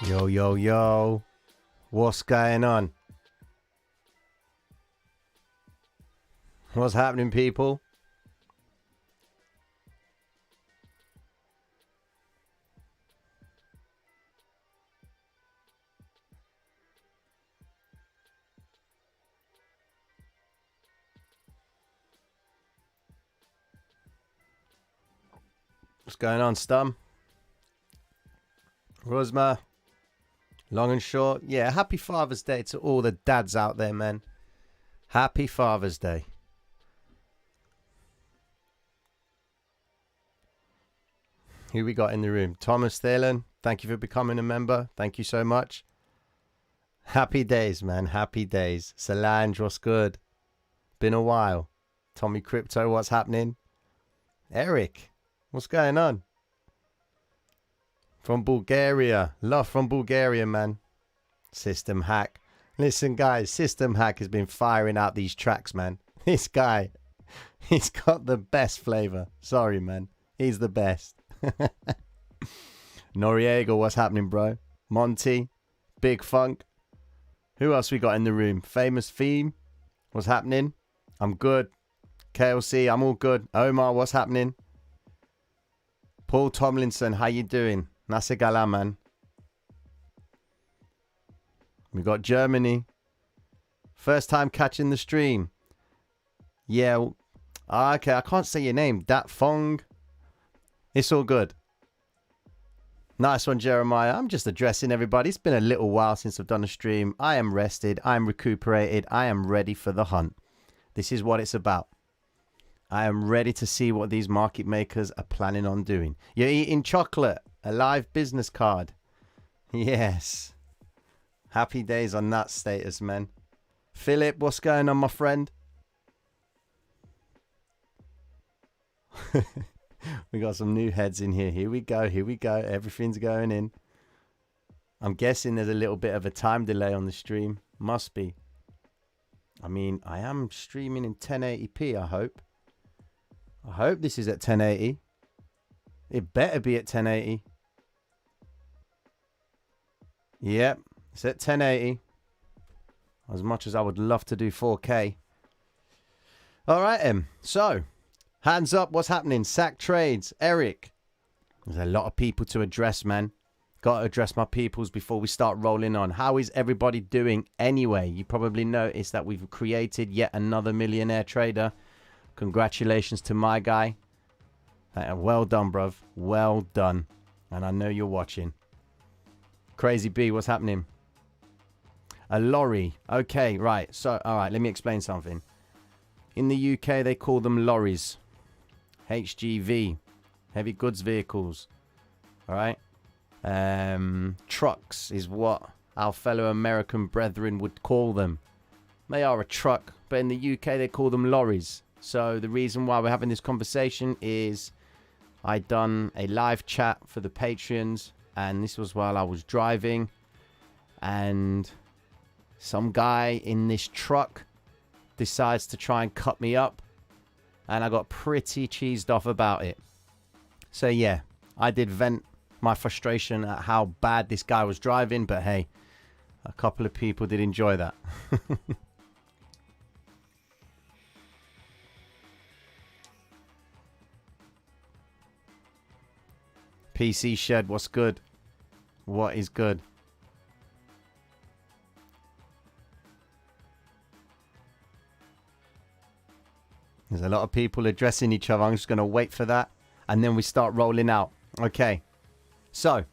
Yo, yo, yo. What's going on? What's happening, people? What's going on, Stum? Rosma? Long and short? Yeah, happy Father's Day to all the dads out there, man. Happy Father's Day. Who we got in the room? Thomas Thalen, thank you for becoming a member. Thank you so much. Happy days, man. Happy days. Solange, what's good? Been a while. Tommy Crypto, what's happening? Eric, what's going on? From Bulgaria. Love from Bulgaria, man. System Hack. Listen, guys, System Hack has been firing out these tracks, man. This guy, he's got the best flavor. Sorry, man. He's the best. Noriega, what's happening, bro? Monty, Big Funk. Who else we got in the room? Famous Theme, what's happening? I'm good. KLC, I'm all good. Omar, what's happening? Paul Tomlinson, how you doing? Nasegala, man. We got Germany. First time catching the stream. Yeah. Okay, I can't say your name. Dat Fong. It's all good. Nice one, Jeremiah. I'm just addressing everybody. It's been a little while since I've done a stream. I am rested. I am recuperated. I am ready for the hunt. This is what it's about. I am ready to see what these market makers are planning on doing. You're eating chocolate. A live business card. Yes. Happy days on that status, man. Philip, what's going on, my friend? We got some new heads in here. Here we go. Here we go. Everything's going in. I'm guessing there's a little bit of a time delay on the stream. Must be. I mean, I am streaming in 1080p, I hope. I hope this is at 1080. It better be at 1080. Yep, it's at 1080. As much as I would love to do 4K. All right, so, hands up, what's happening? Sack Trades, Eric. There's a lot of people to address, man. Got to address my peoples before we start rolling on. How is everybody doing anyway? You probably noticed that we've created yet another millionaire trader. Congratulations to my guy. Well done, bruv. Well done. And I know you're watching. Crazy B, what's happening? A lorry. Okay, right. So, all right, let me explain something. In the UK, they call them lorries. HGV. Heavy goods vehicles. All right. Trucks is what our fellow American brethren would call them. They are a truck, but in the UK, they call them lorries. So the reason why we're having this conversation is I done a live chat for the Patreons, and this was while I was driving, and some guy in this truck decides to try and cut me up, and I got pretty cheesed off about it. So yeah, I did vent my frustration at how bad this guy was driving, but hey, a couple of people did enjoy that. PC Shed, what's good? What is good? There's a lot of people addressing each other. I'm just going to wait for that. And then we start rolling out. Okay. So,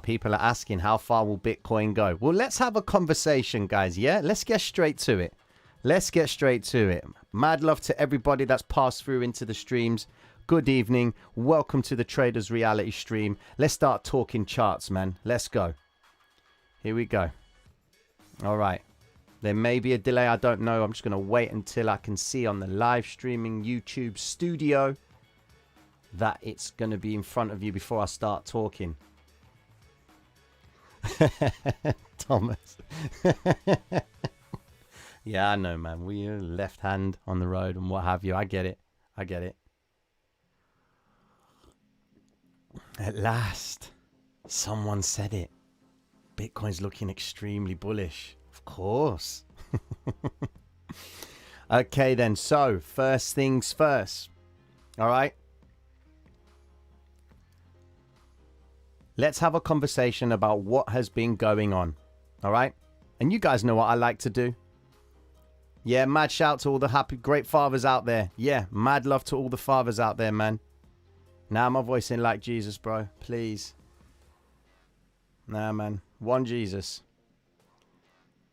people are asking, how far will Bitcoin go? Well, let's have a conversation, guys. Yeah, let's get straight to it. Let's get straight to it. Mad love to everybody that's passed through into the streams. Good evening. Welcome to the Traders Reality Stream. Let's start talking charts, man. Let's go. Here we go. All right. There may be a delay. I don't know. I'm just going to wait until I can see on the live streaming YouTube studio that it's going to be in front of you before I start talking. Thomas. Yeah, I know, man. We are left hand on the road and what have you. I get it. I get it. At last, someone said it. Bitcoin's looking extremely bullish. Of course. Okay, then. So, first things first. All right. Let's have a conversation about what has been going on. All right. And you guys know what I like to do. Yeah, mad shout to all the happy, great fathers out there. Yeah, mad love to all the fathers out there, man. Now my voice ain't like Jesus, bro. Please. Nah, man. One Jesus.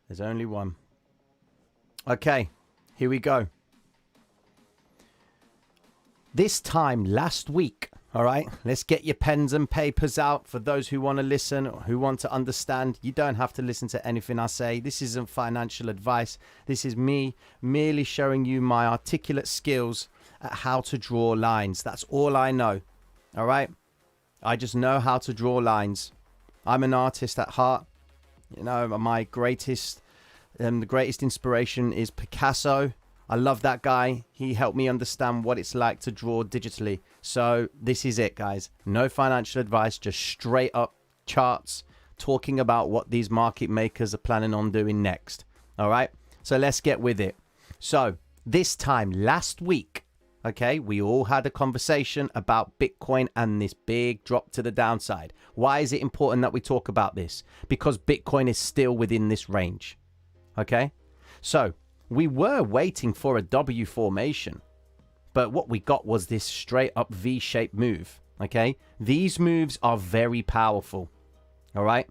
There's only one. Okay, here we go. This time last week, all right, let's get your pens and papers out for those who want to listen, who want to understand. You don't have to listen to anything I say. This isn't financial advice. This is me merely showing you my articulate skills at how to draw lines. That's all I know, all right? I just know how to draw lines. I'm an artist at heart. You know, my greatest, the greatest inspiration is Picasso. I love that guy. He helped me understand what it's like to draw digitally. So this is it, guys. No financial advice, just straight up charts talking about what these market makers are planning on doing next. All right. So let's get with it. So this time last week, okay, we all had a conversation about Bitcoin and this big drop to the downside. Why is it important that we talk about this? Because Bitcoin is still within this range. Okay. So we were waiting for a W formation, but what we got was this straight up V-shaped move, okay? These moves are very powerful, all right?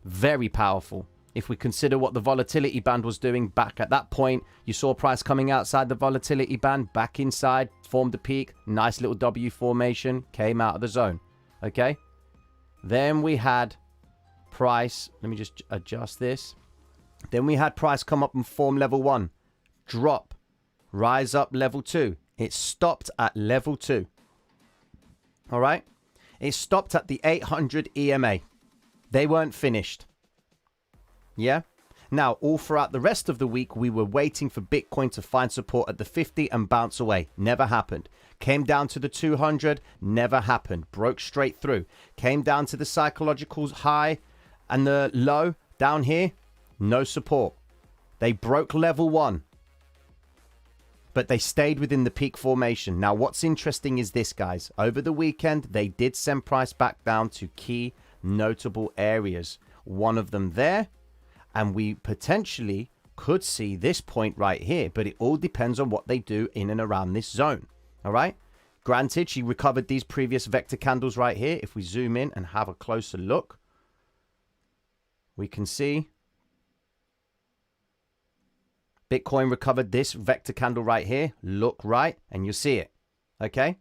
Very powerful. If we consider what the volatility band was doing back at that point, you saw price coming outside the volatility band, back inside, formed a peak, nice little W formation, came out of the zone, okay? Then we had price, let me just adjust this. Then we had price come up and form level 1, drop, rise up level 2. It stopped at level 2. All right. It stopped at the 800 EMA. They weren't finished. Yeah. Now, all throughout the rest of the week, we were waiting for Bitcoin to find support at the 50 and bounce away. Never happened. Came down to the 200. Never happened. Broke straight through. Came down to the psychological high and the low down here. No support. They broke level 1. But they stayed within the peak formation. Now, what's interesting is this, guys. Over the weekend, they did send price back down to key notable areas. One of them there. And we potentially could see this point right here. But it all depends on what they do in and around this zone. All right? Granted, she recovered these previous vector candles right here. If we zoom in and have a closer look, we can see Bitcoin recovered this vector candle right here. Look right and you see it. Okay.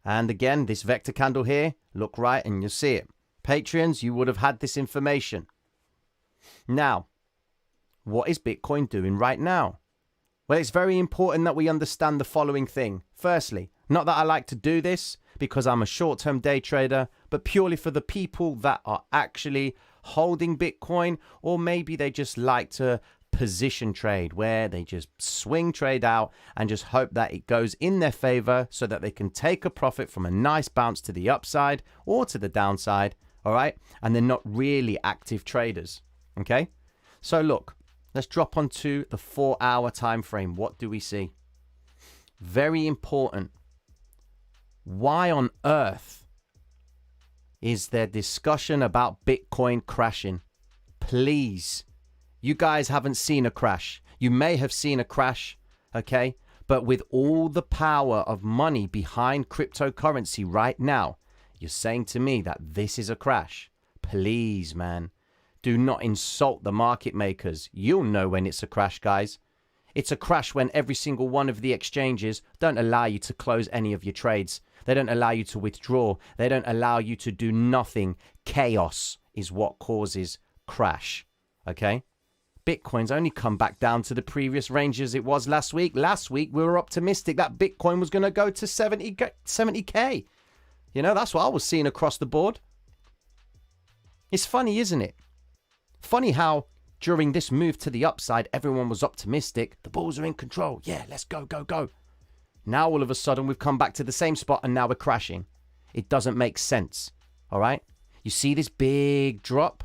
And again, this vector candle here. Look right and you see it. Patreons, you would have had this information. Now, what is Bitcoin doing right now? Well, it's very important that we understand the following thing. Firstly, not that I like to do this because I'm a short-term day trader, but purely for the people that are actually holding Bitcoin, or maybe they just like to position trade where they just swing trade out and just hope that it goes in their favor so that they can take a profit from a nice bounce to the upside or to the downside. All right. And they're not really active traders. Okay. So look, let's drop onto the 4-hour time frame. What do we see? Very important. Why on earth is there discussion about Bitcoin crashing? Please. You guys haven't seen a crash. You may have seen a crash, okay? But with all the power of money behind cryptocurrency right now, you're saying to me that this is a crash. Please, man, do not insult the market makers. You'll know when it's a crash, guys. It's a crash when every single one of the exchanges don't allow you to close any of your trades. They don't allow you to withdraw. They don't allow you to do nothing. Chaos is what causes crash, okay? Bitcoin's only come back down to the previous ranges it was last week. Last week, we were optimistic that Bitcoin was going to go to 70K. You know, that's what I was seeing across the board. It's funny, isn't it? Funny how during this move to the upside, everyone was optimistic. The bulls are in control. Yeah, let's go, go, go. Now, all of a sudden, we've come back to the same spot and now we're crashing. It doesn't make sense. All right? You see this big drop?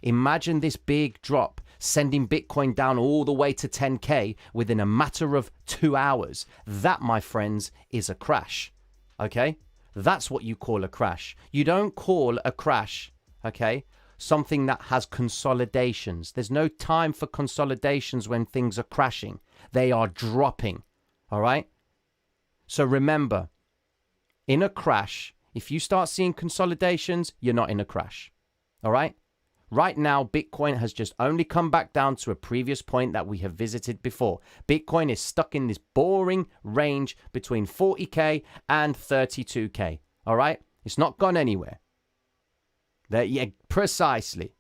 Imagine this big drop sending Bitcoin down all the way to 10K within a matter of 2 hours. That, my friends, is a crash. Okay? That's what you call a crash. You don't call a crash, okay, something that has consolidations. There's no time for consolidations when things are crashing. They are dropping. All right? So remember, in a crash, if you start seeing consolidations, you're not in a crash. All right? Right now, Bitcoin has just only come back down to a previous point that we have visited before. Bitcoin is stuck in this boring range between 40K and 32K. All right? It's not gone anywhere. Yeah, precisely.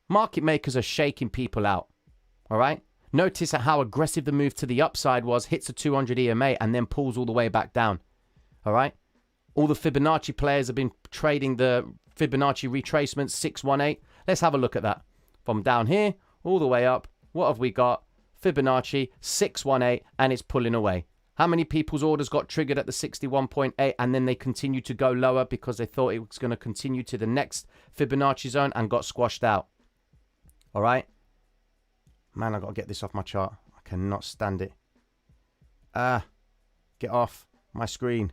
Market makers are shaking people out. All right? Notice how aggressive the move to the upside was, hits a 200 EMA and then pulls all the way back down. All right? All the Fibonacci players have been trading the Fibonacci retracements 618. Let's have a look at that. From down here all the way up, what have we got? Fibonacci 618, and it's pulling away. How many people's orders got triggered at the 61.8 and then they continued to go lower because they thought it was going to continue to the next Fibonacci zone and got squashed out? All right? Man, I got to get this off my chart. I cannot stand it. Get off my screen.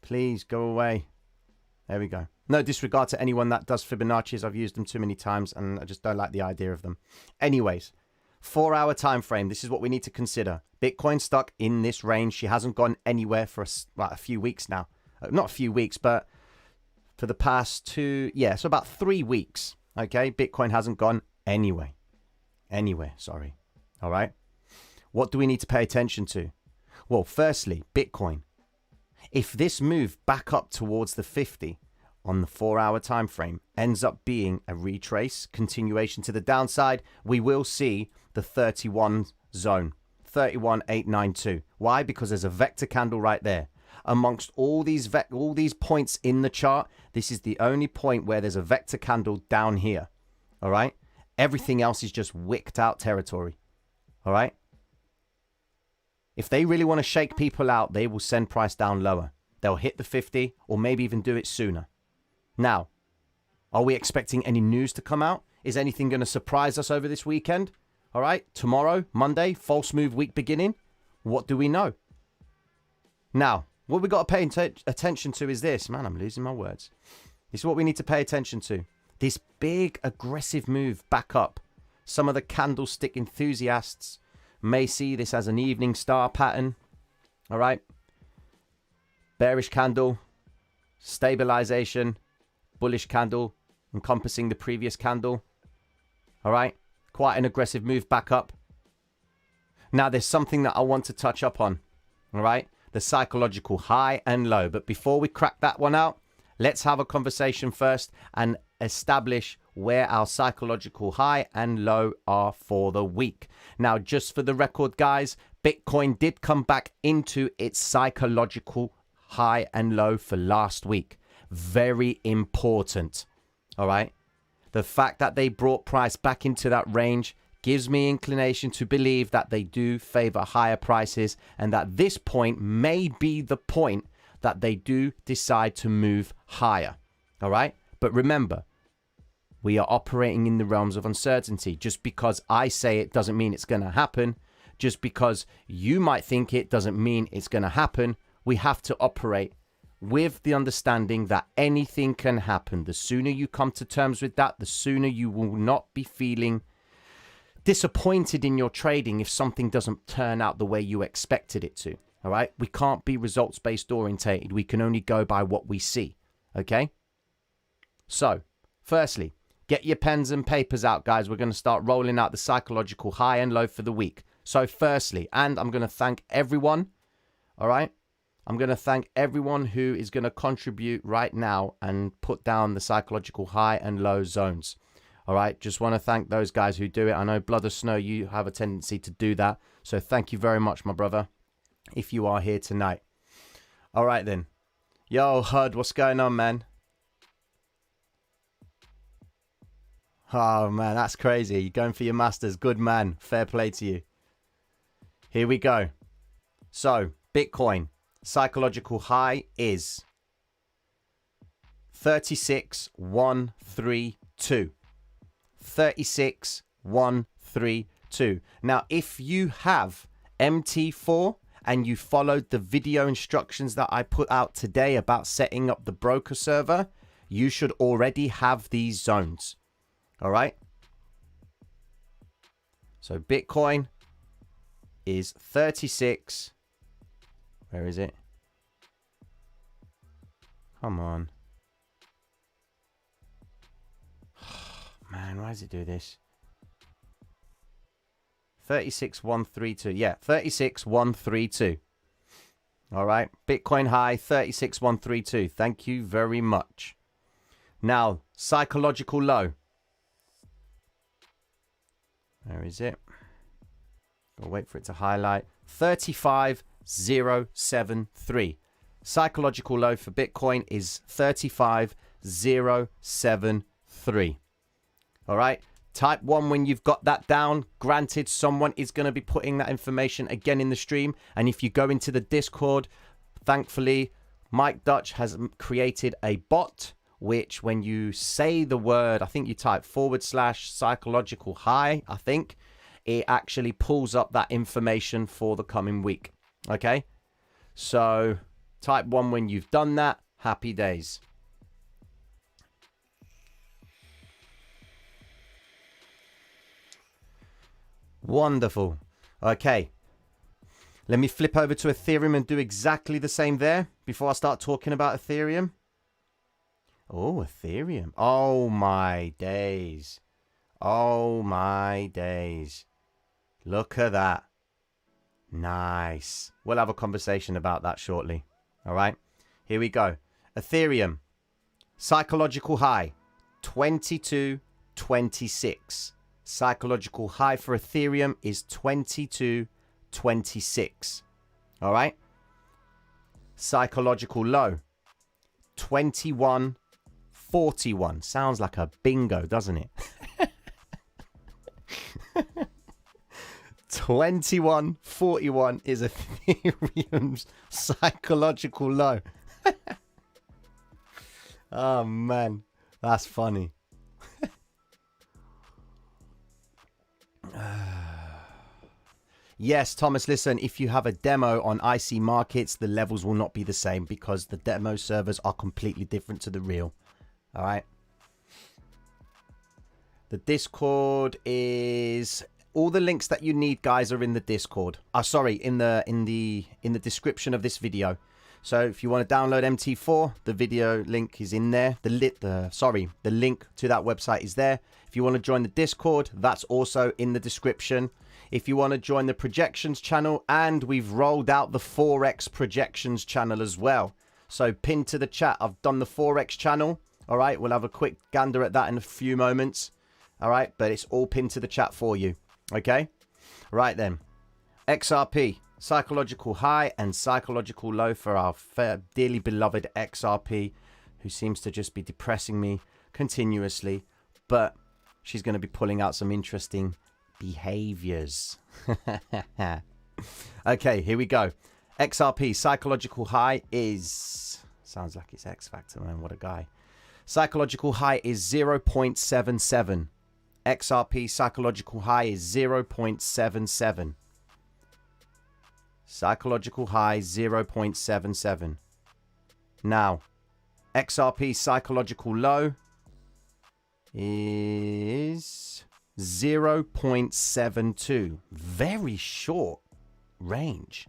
Please go away. There we go. No disregard to anyone that does Fibonacci's. I've used them too many times and I just don't like the idea of them. Anyways, 4-hour time frame. This is what we need to consider. Bitcoin stuck in this range. She hasn't gone anywhere for a few weeks now. Not a few weeks, but for the past so about 3 weeks. Okay, Bitcoin hasn't gone anywhere. Sorry. All right. What do we need to pay attention to? Well, firstly, Bitcoin. If this move back up towards the 50 on the 4-hour time frame ends up being a retrace, continuation to the downside, we will see the 31 zone, 31,892. Why? Because there's a vector candle right there. Amongst all these points in the chart, this is the only point where there's a vector candle down here. All right? Everything else is just wicked out territory. All right? If they really want to shake people out, they will send price down lower. They'll hit the 50 or maybe even do it sooner. Now, are we expecting any news to come out? Is anything going to surprise us over this weekend? All right, tomorrow, Monday, false move week beginning. What do we know? Now, what we got to pay attention to is this. Man, I'm losing my words. This is what we need to pay attention to. This big aggressive move back up. Some of the candlestick enthusiasts may see this as an evening star pattern. All right. Bearish candle, stabilization, bullish candle, encompassing the previous candle. All right. Quite an aggressive move back up. Now, there's something that I want to touch up on. All right. The psychological high and low. But before we crack that one out, let's have a conversation first and establish where our psychological high and low are for the week. Now, just for the record, guys, Bitcoin did come back into its psychological high and low for last week. Very important. All right. The fact that they brought price back into that range gives me inclination to believe that they do favor higher prices and that this point may be the point that they do decide to move higher. All right. But remember, we are operating in the realms of uncertainty. Just because I say it doesn't mean it's going to happen. Just because you might think it doesn't mean it's going to happen. We have to operate with the understanding that anything can happen. The sooner you come to terms with that, the sooner you will not be feeling disappointed in your trading if something doesn't turn out the way you expected it to. All right? We can't be results-based orientated. We can only go by what we see. Okay? So, firstly, get your pens and papers out, guys. We're going to start rolling out the psychological high and low for the week. So firstly, and I'm going to thank everyone, all right? I'm going to thank everyone who is going to contribute right now and put down the psychological high and low zones, all right? Just want to thank those guys who do it. I know Blood of Snow, you have a tendency to do that. So thank you very much, my brother, if you are here tonight. All right, then. Yo, HUD, what's going on, man? Oh, man, that's crazy. You're going for your masters. Good man. Fair play to you. Here we go. So, Bitcoin, psychological high is 36,132. 36132. Now, if you have MT4 and you followed the video instructions that I put out today about setting up the broker server, you should already have these zones. All right. So Bitcoin is 36. Where is it? Come on. Man, why does it do this? 36132. Yeah, 36132. All right. Bitcoin high 36132. Thank you very much. Now, psychological low. Where is it? I'll wait for it to highlight. 35073. Psychological low for Bitcoin is 35073. All right. Type 1 when you've got that down. Granted, someone is going to be putting that information again in the stream. And if you go into the Discord, thankfully, Mike Dutch has created a bot, which when you say the word, I think you type / psychological high, I think, it actually pulls up that information for the coming week. Okay. So type 1 when you've done that. Happy days. Wonderful. Okay. Let me flip over to Ethereum and do exactly the same there before I start talking about Ethereum. Oh, Ethereum. Oh, my days. Oh, my days. Look at that. Nice. We'll have a conversation about that shortly. All right. Here we go. Ethereum. Psychological high. 2226. Psychological high for Ethereum is 2226. All right. Psychological low. 2141. Sounds like a bingo, doesn't it? 2141 is Ethereum's psychological low. Oh, man. That's funny. Yes, Thomas, listen, if you have a demo on IC Markets, the levels will not be the same because the demo servers are completely different to the real. All right. The Discord is... all the links that you need, guys, are in the Discord. Sorry, in the description of this video. So if you want to download MT4, the video link is in there. The link to that website is there. If you want to join the Discord, that's also in the description. If you want to join the projections channel, and we've rolled out the Forex projections channel as well. So pinned to the chat, I've done the Forex channel. All right, we'll have a quick gander at that in a few moments. All right, but it's all pinned to the chat for you. Okay, right then. XRP, psychological high and psychological low for our dearly beloved XRP, who seems to just be depressing me continuously. But she's going to be pulling out some interesting behaviors. Okay, here we go. XRP psychological high is... sounds like it's X Factor, man. What a guy. Psychological high is 0.77. XRP psychological high is 0.77. Psychological high 0.77. Now, XRP psychological low is 0.72. Very short range.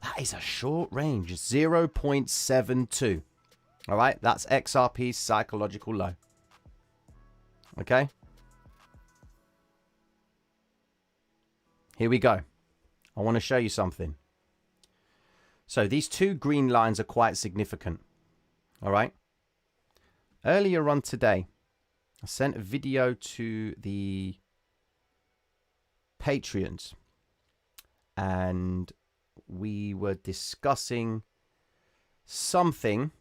That is a short range. 0.72. All right, that's XRP's psychological low. Okay. Here we go. I want to show you something. So these two green lines are quite significant. All right. Earlier on today, I sent a video to the Patreons, and we were discussing something,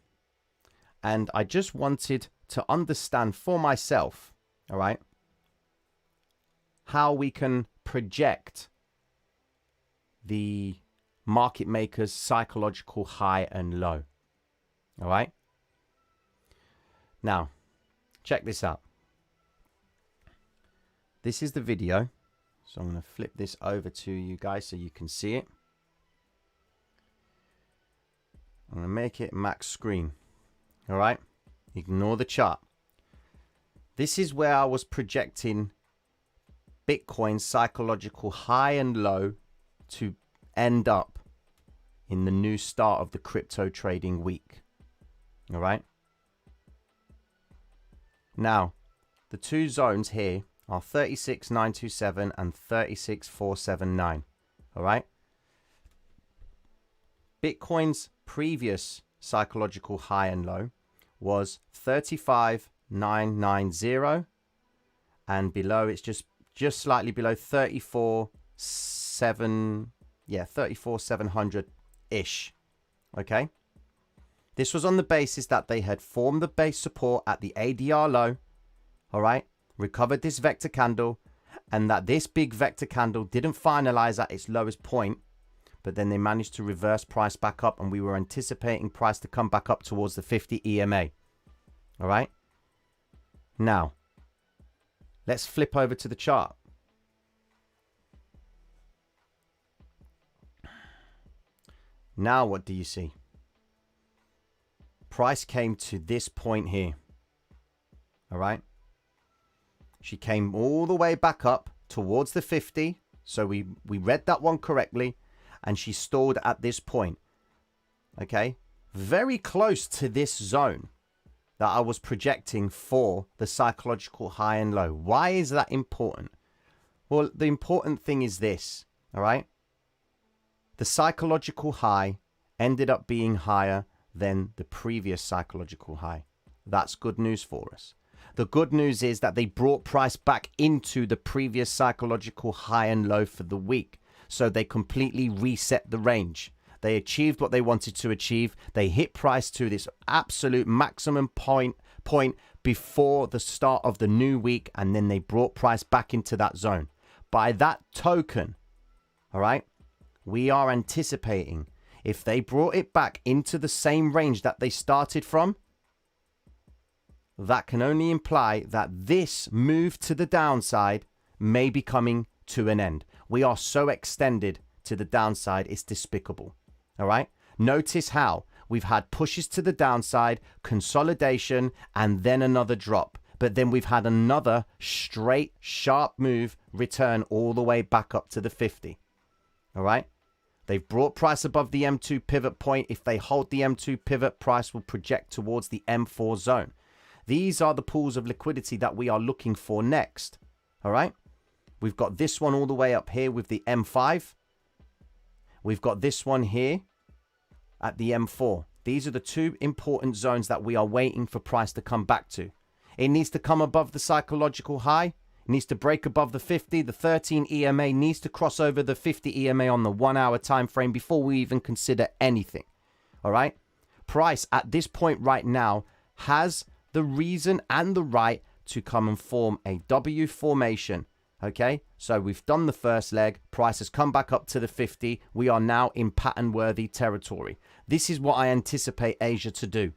and I just wanted to understand for myself, all right, how we can project the market maker's psychological high and low. All right. Now, check this out. this is the video. So I'm going to flip this over to you guys so you can see it. I'm going to make it max screen. All right. Ignore the chart. This is where I was projecting Bitcoin's psychological high and low to end up in the new start of the crypto trading week. All right. Now, the two zones here are 36,927 and 36,479. All right. Bitcoin's previous psychological high and low was 35,990, and below it's just slightly below 34,700 ish. Okay. This was on the basis that they had formed the base support at the ADR low. All right. Recovered this vector candle, and that this big vector candle didn't finalize at its lowest point, but then they managed to reverse price back up, and we were anticipating price to come back up towards the 50 EMA. All right. Now, let's flip over to the chart. Now, what do you see? Price came to this point here. All right. She came all the way back up towards the 50. So we read that one correctly. And she stalled at this point. Okay. Very close to this zone that I was projecting for the psychological high and low. Why is that important? Well, the important thing is this. All right. The psychological high ended up being higher than the previous psychological high. That's good news for us. The good news is that they brought price back into the previous psychological high and low for the week. So they completely reset the range. They achieved what they wanted to achieve. They hit price to this absolute maximum point before the start of the new week. And then they brought price back into that zone. By that token, all right, we are anticipating if they brought it back into the same range that they started from, that can only imply that this move to the downside may be coming to an end. We are so extended to the downside, it's despicable. All right. Notice how we've had pushes to the downside, consolidation, and then another drop. But then we've had another straight, sharp move return all the way back up to the 50. All right. They've brought price above the M2 pivot point. If they hold the M2 pivot, price will project towards the M4 zone. These are the pools of liquidity that we are looking for next. All right. We've got this one all the way up here with the M5. We've got this one here at the M4. These are the two important zones that we are waiting for price to come back to. It needs to come above the psychological high. It needs to break above the 50. The 13 EMA needs to cross over the 50 EMA on the 1 hour time frame before we even consider anything. All right. Price at this point right now has the reason and the right to come and form a W formation. Okay, so we've done the first leg. Price has come back up to the 50. We are now in pattern-worthy territory. This is what I anticipate Asia to do.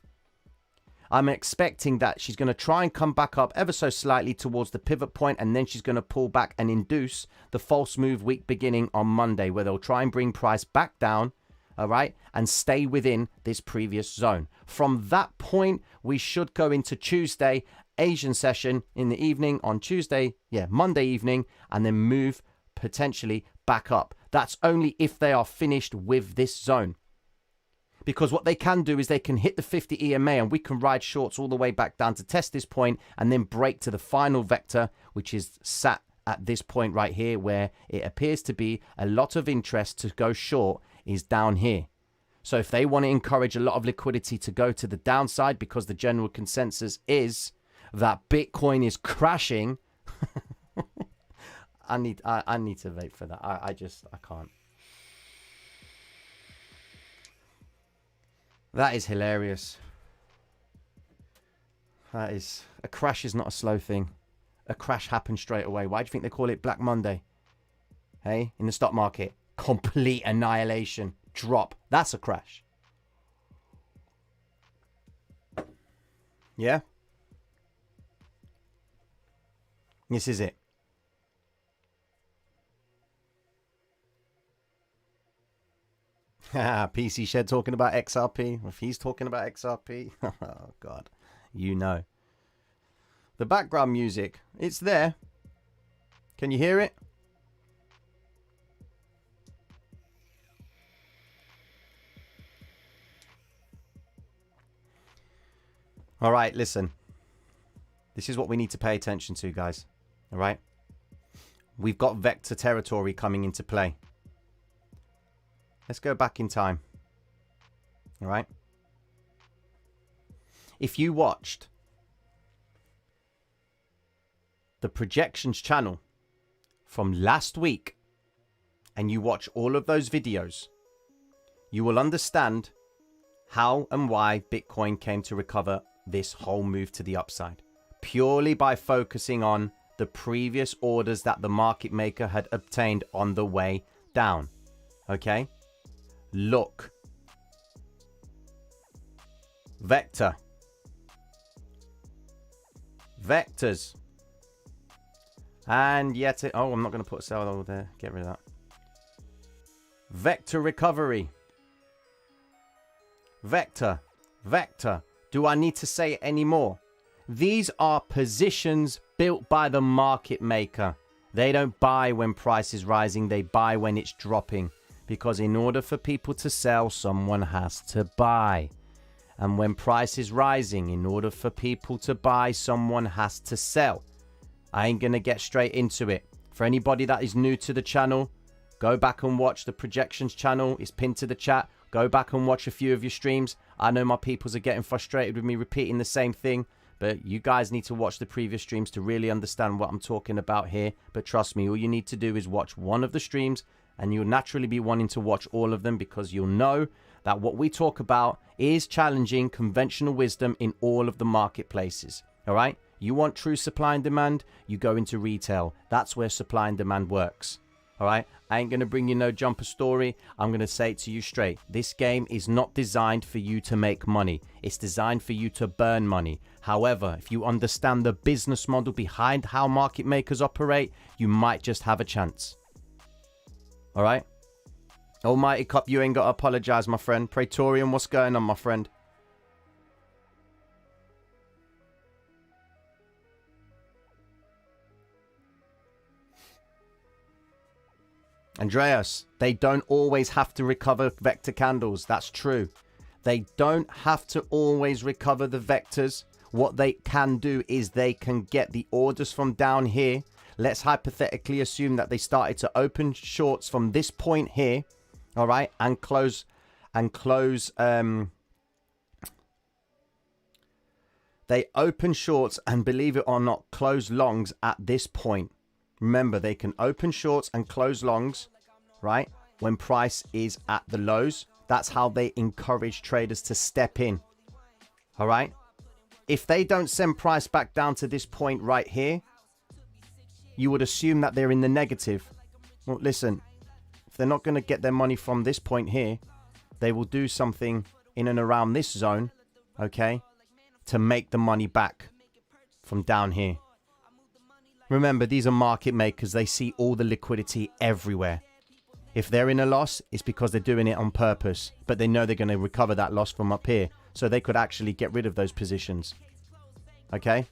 I'm expecting that she's going to try and come back up ever so slightly towards the pivot point, and then she's going to pull back and induce the false move week beginning on Monday, where they'll try and bring price back down, all right, and stay within this previous zone. From that point, we should go into Tuesday, Asian session in the evening on Tuesday, Monday evening, and then move potentially back up. That's only if they are finished with this zone. Because what they can do is they can hit the 50 EMA and we can ride shorts all the way back down to test this point and then break to the final vector, which is sat at this point right here, where it appears to be a lot of interest to go short is down here. So if they want to encourage a lot of liquidity to go to the downside, because the general consensus is that Bitcoin is crashing, I need to vape for that. I can't. That is hilarious. That is, a crash is not a slow thing. A crash happens straight away. Why do you think they call it Black Monday? Hey, in the stock market, complete annihilation, drop. That's a crash. Yeah. This is it. PC Shed talking about XRP. If he's talking about XRP, oh God, you know. The background music, it's there. Can you hear it? All right, listen. This is what we need to pay attention to, guys. All right? We've got vector territory coming into play. Let's go back in time. All right? If you watched the projections channel from last week and you watch all of those videos, you will understand how and why Bitcoin came to recover this whole move to the upside, purely by focusing on the previous orders that the market maker had obtained on the way down. Okay? Look. Vector. Vectors. And yet it, oh, I'm not going to put a sell over there. Get rid of that. Vector recovery. Vector. Vector. Do I need to say it anymore? These are positions built by the market maker. They don't buy when price is rising. They buy when it's dropping. Because in order for people to sell, someone has to buy. And when price is rising, in order for people to buy, someone has to sell. I ain't going to get straight into it. For anybody that is new to the channel, go back and watch the projections channel. It's pinned to the chat. Go back and watch a few of your streams. I know my peoples are getting frustrated with me repeating the same thing, but you guys need to watch the previous streams to really understand what I'm talking about here. But trust me, all you need to do is watch one of the streams and you'll naturally be wanting to watch all of them, because you'll know that what we talk about is challenging conventional wisdom in all of the marketplaces. All right? You want true supply and demand, you go into retail. That's where supply and demand works. All right? I ain't going to bring you no jumper story. I'm going to say it to you straight. This game is not designed for you to make money. It's designed for you to burn money. However, if you understand the business model behind how market makers operate, you might just have a chance. All right? Almighty Cup, you ain't got to apologize, my friend. Praetorian, what's going on, my friend? Andreas, they don't always have to recover vector candles. That's true. They don't have to always recover the vectors. What they can do is they can get the orders from down here. Let's hypothetically assume that they started to open shorts from this point here. All right. And close. They open shorts and, believe it or not, close longs at this point. Remember, they can open shorts and close longs, right, when price is at the lows. That's how they encourage traders to step in. All right? If they don't send price back down to this point right here, you would assume that they're in the negative. Well, listen, if they're not going to get their money from this point here, they will do something in and around this zone, okay, to make the money back from down here. Remember, these are market makers. They see all the liquidity everywhere. If they're in a loss, it's because they're doing it on purpose. But they know they're going to recover that loss from up here. So they could actually get rid of those positions. Okay?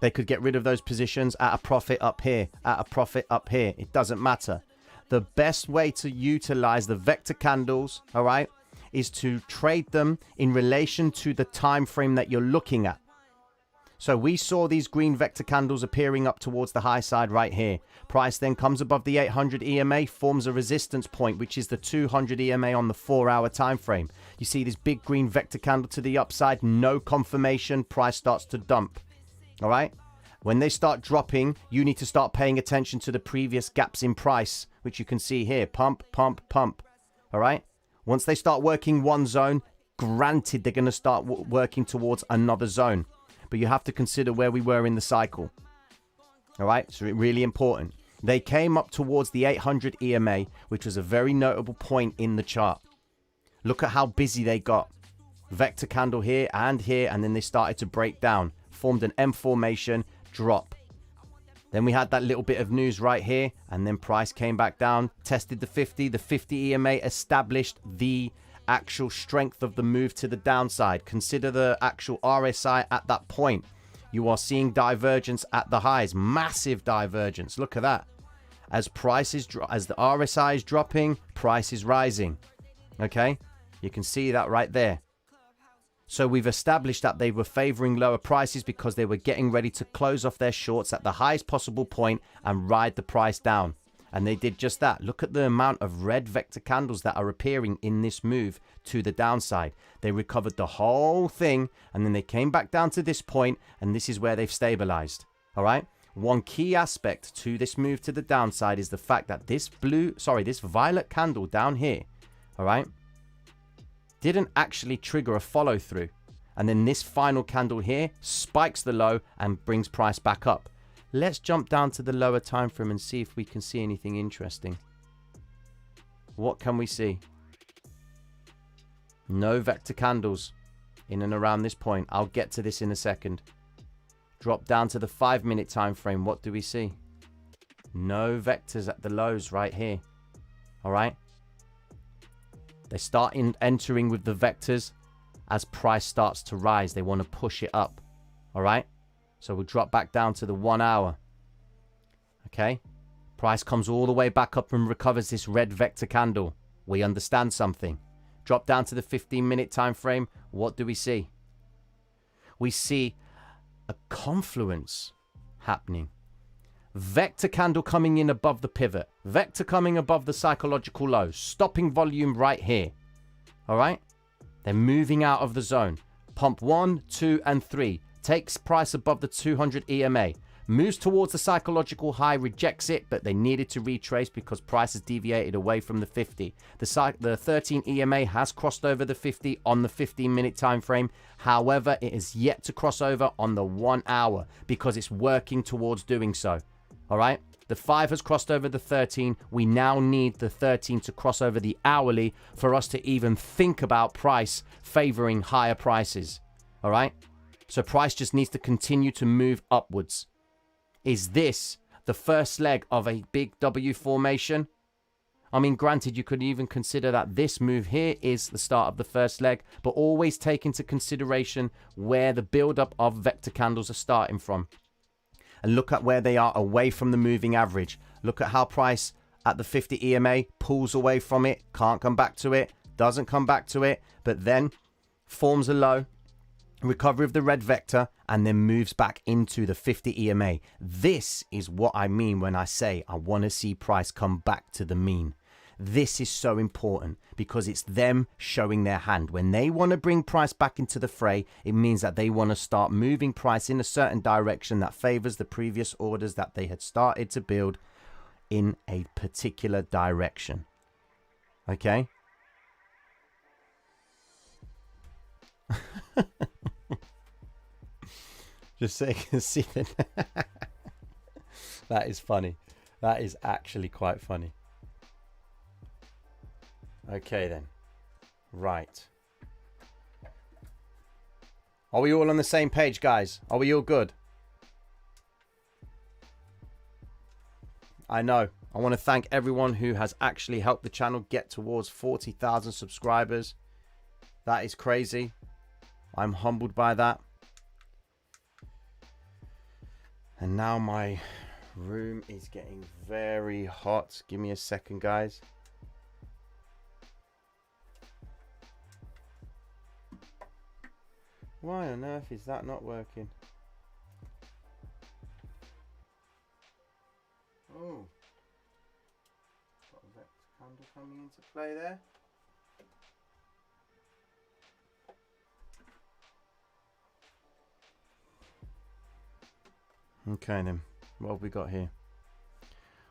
They could get rid of those positions at a profit up here. At a profit up here. It doesn't matter. The best way to utilize the vector candles, all right, is to trade them in relation to the time frame that you're looking at. So we saw these green vector candles appearing up towards the high side right here. Price then comes above the 800 EMA, forms a resistance point, which is the 200 EMA on the 4-hour time frame. You see this big green vector candle to the upside, no confirmation, price starts to dump. All right? When they start dropping, you need to start paying attention to the previous gaps in price, which you can see here. Pump, pump, pump. All right? Once they start working one zone, granted they're going to start working towards another zone. But you have to consider where we were in the cycle. All right, so really important. They came up towards the 800 EMA, which was a very notable point in the chart. Look at how busy they got. Vector candle here, and then they started to break down. Formed an M formation, drop. Then we had that little bit of news right here, and then price came back down, tested the 50. The 50 EMA established the actual strength of the move to the downside. Consider the actual RSI at that point. You are seeing divergence at the highs, massive divergence. Look at that. As the RSI is dropping, price is rising. Okay, you can see that right there. So we've established that they were favoring lower prices because they were getting ready to close off their shorts at the highest possible point and ride the price down. And they did just that. Look at the amount of red vector candles that are appearing in this move to the downside. They recovered the whole thing, and then they came back down to this point, and this is where they've stabilized. All right. One key aspect to this move to the downside is the fact that this violet candle down here, all right, didn't actually trigger a follow through. And then this final candle here spikes the low and brings price back up. Let's jump down to the lower time frame and see if we can see anything interesting. What can we see? No vector candles in and around this point. I'll get to this in a second. Drop down to the 5-minute time frame. What do we see? No vectors at the lows right here. All right. They start entering with the vectors as price starts to rise. They want to push it up. All right. So we'll drop back down to the 1 hour. Okay. Price comes all the way back up and recovers this red vector candle. We understand something. Drop down to the 15-minute time frame. What do we see? We see a confluence happening. Vector candle coming in above the pivot. Vector coming above the psychological low. Stopping volume right here. All right. They're moving out of the zone. Pump 1, 2, and 3. Takes price above the 200 EMA. Moves towards the psychological high, rejects it, but they needed to retrace because price has deviated away from the 50. The 13 EMA has crossed over the 50 on the 15-minute time frame. However, it is yet to cross over on the 1 hour because it's working towards doing so. All right? The 5 has crossed over the 13. We now need the 13 to cross over the hourly for us to even think about price favoring higher prices. All right? So price just needs to continue to move upwards. Is this the first leg of a big W formation? I mean, granted, you could even consider that this move here is the start of the first leg, but always take into consideration where the buildup of vector candles are starting from. And look at where they are away from the moving average. Look at how price at the 50 EMA pulls away from it, can't come back to it, doesn't come back to it, but then forms a low. Recovery of the red vector, and then moves back into the 50 EMA. This is what I mean when I say I want to see price come back to the mean. This is so important because it's them showing their hand. When they want to bring price back into the fray, it means that they want to start moving price in a certain direction that favors the previous orders that they had started to build in a particular direction. Okay? Just so you can see that. That is funny. That is actually quite funny. Okay then. Right. Are we all on the same page, guys? Are we all good? I know. I want to thank everyone who has actually helped the channel get towards 40,000 subscribers. That is crazy. I'm humbled by that. And now my room is getting very hot. Give me a second, guys. Why on earth is that not working? Oh. Got a vector candle coming into play there. Okay then, what have we got here?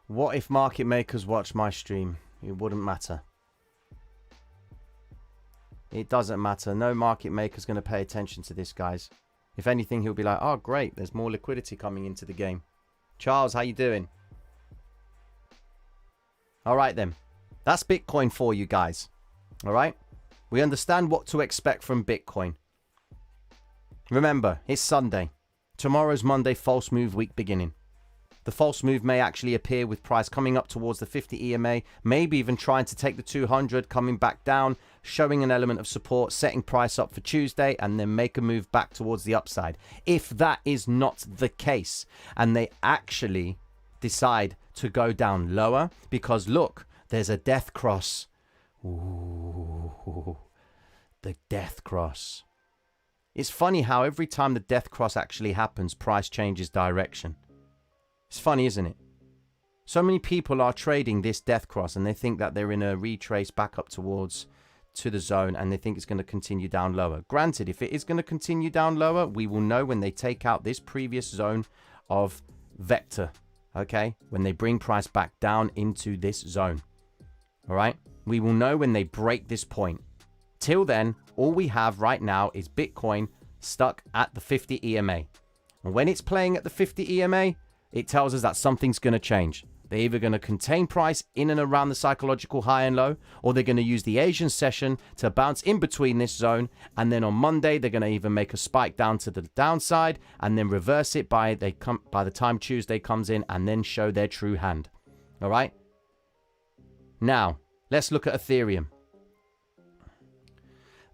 What if market makers watch my stream? It wouldn't matter. It doesn't matter. No market maker's going to pay attention to this, guys. If anything, he'll be like, oh great, there's more liquidity coming into the game. Charles, how you doing? Alright then. That's Bitcoin for you guys. Alright? We understand what to expect from Bitcoin. Remember, it's Sunday. Tomorrow's Monday false move week beginning. The false move may actually appear with price coming up towards the 50 EMA, maybe even trying to take the 200, coming back down, showing an element of support, setting price up for Tuesday, and then make a move back towards the upside. If that is not the case, and they actually decide to go down lower, because look, there's a death cross. Ooh, the death cross. It's funny how every time the death cross actually happens, price changes direction. It's funny, isn't it? So many people are trading this death cross and they think that they're in a retrace back up towards to the zone, and they think it's going to continue down lower. Granted, if it is going to continue down lower, we will know when they take out this previous zone of vector, okay? When they bring price back down into this zone, all right? We will know when they break this point. Till then, all we have right now is Bitcoin stuck at the 50 EMA. And when it's playing at the 50 EMA, it tells us that something's going to change. They're either going to contain price in and around the psychological high and low, or they're going to use the Asian session to bounce in between this zone. And then on Monday, they're going to even make a spike down to the downside and then reverse it by the time Tuesday comes in, and then show their true hand. All right. Now, let's look at Ethereum.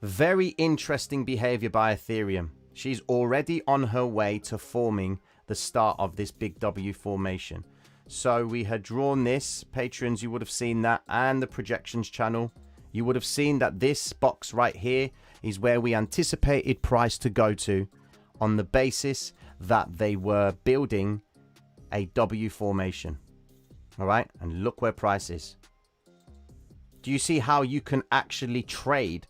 Very interesting behavior by Ethereum. She's already on her way to forming the start of this big W formation. So we had drawn this. Patrons, you would have seen that, and the projections channel. You would have seen that this box right here is where we anticipated price to go to on the basis that they were building a W formation. All right, and look where price is. Do you see how you can actually trade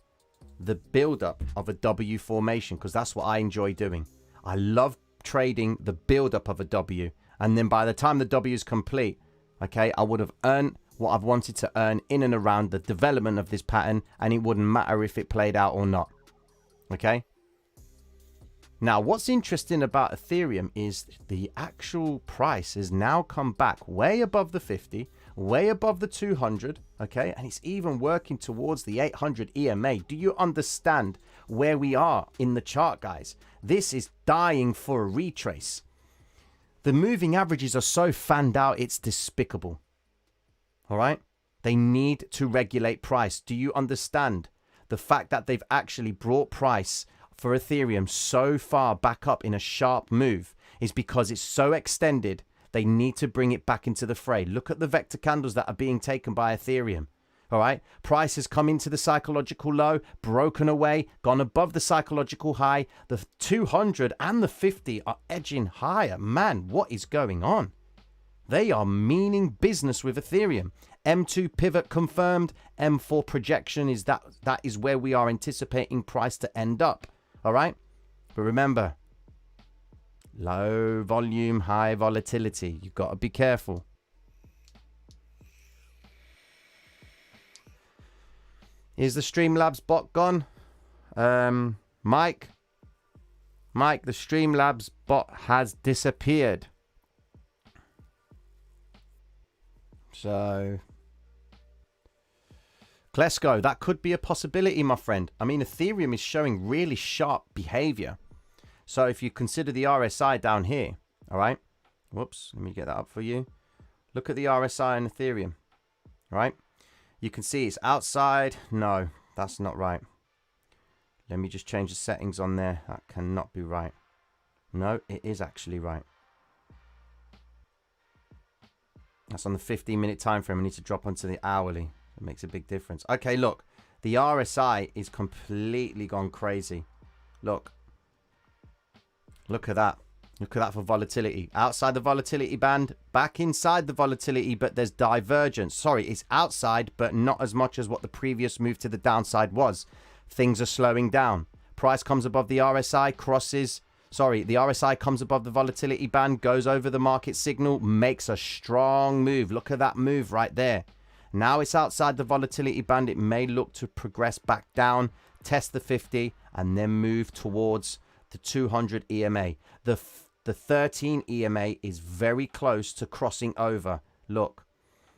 the buildup of a W formation? Because that's what I enjoy doing. I love trading the buildup of a W. And then by the time the W is complete, okay, I would have earned what I've wanted to earn in and around the development of this pattern, and it wouldn't matter if it played out or not. Okay. Now, what's interesting about Ethereum is the actual price has now come back way above the 50, way above the 200, okay? And it's even working towards the 800 EMA. Do you understand where we are in the chart, guys? This is dying for a retrace. The moving averages are so fanned out, it's despicable. All right? They need to regulate price. Do you understand the fact that they've actually brought price for Ethereum so far back up in a sharp move is because it's so extended? They need to bring it back into the fray. Look at the vector candles that are being taken by Ethereum. All right. Price has come into the psychological low, broken away, gone above the psychological high. The 200 and the 50 are edging higher. Man, what is going on? They are meaning business with Ethereum. M2 pivot confirmed. M4 projection is that is where we are anticipating price to end up. All right. But remember, low volume, high volatility. You've got to be careful. Is the Streamlabs bot gone? Mike, the Streamlabs bot has disappeared. So, Klesko, that could be a possibility, my friend. I mean, Ethereum is showing really sharp behavior. So if you consider the RSI down here, all right? Whoops, let me get that up for you. Look at the RSI on Ethereum, all right? You can see it's outside. No, that's not right. Let me just change the settings on there. That cannot be right. No, it is actually right. That's on the 15-minute time frame. I need to drop onto the hourly. It makes a big difference. Okay, look. The RSI is completely gone crazy. Look. Look at that. Look at that for volatility. Outside the volatility band, back inside the volatility, but there's divergence. Sorry, it's outside, but not as much as what the previous move to the downside was. Things are slowing down. Price comes above the RSI, crosses. Sorry, the RSI comes above the volatility band, goes over the market signal, makes a strong move. Look at that move right there. Now it's outside the volatility band. It may look to progress back down, test the 50, and then move towards the 200 EMA. The 13 EMA is very close to crossing over. Look,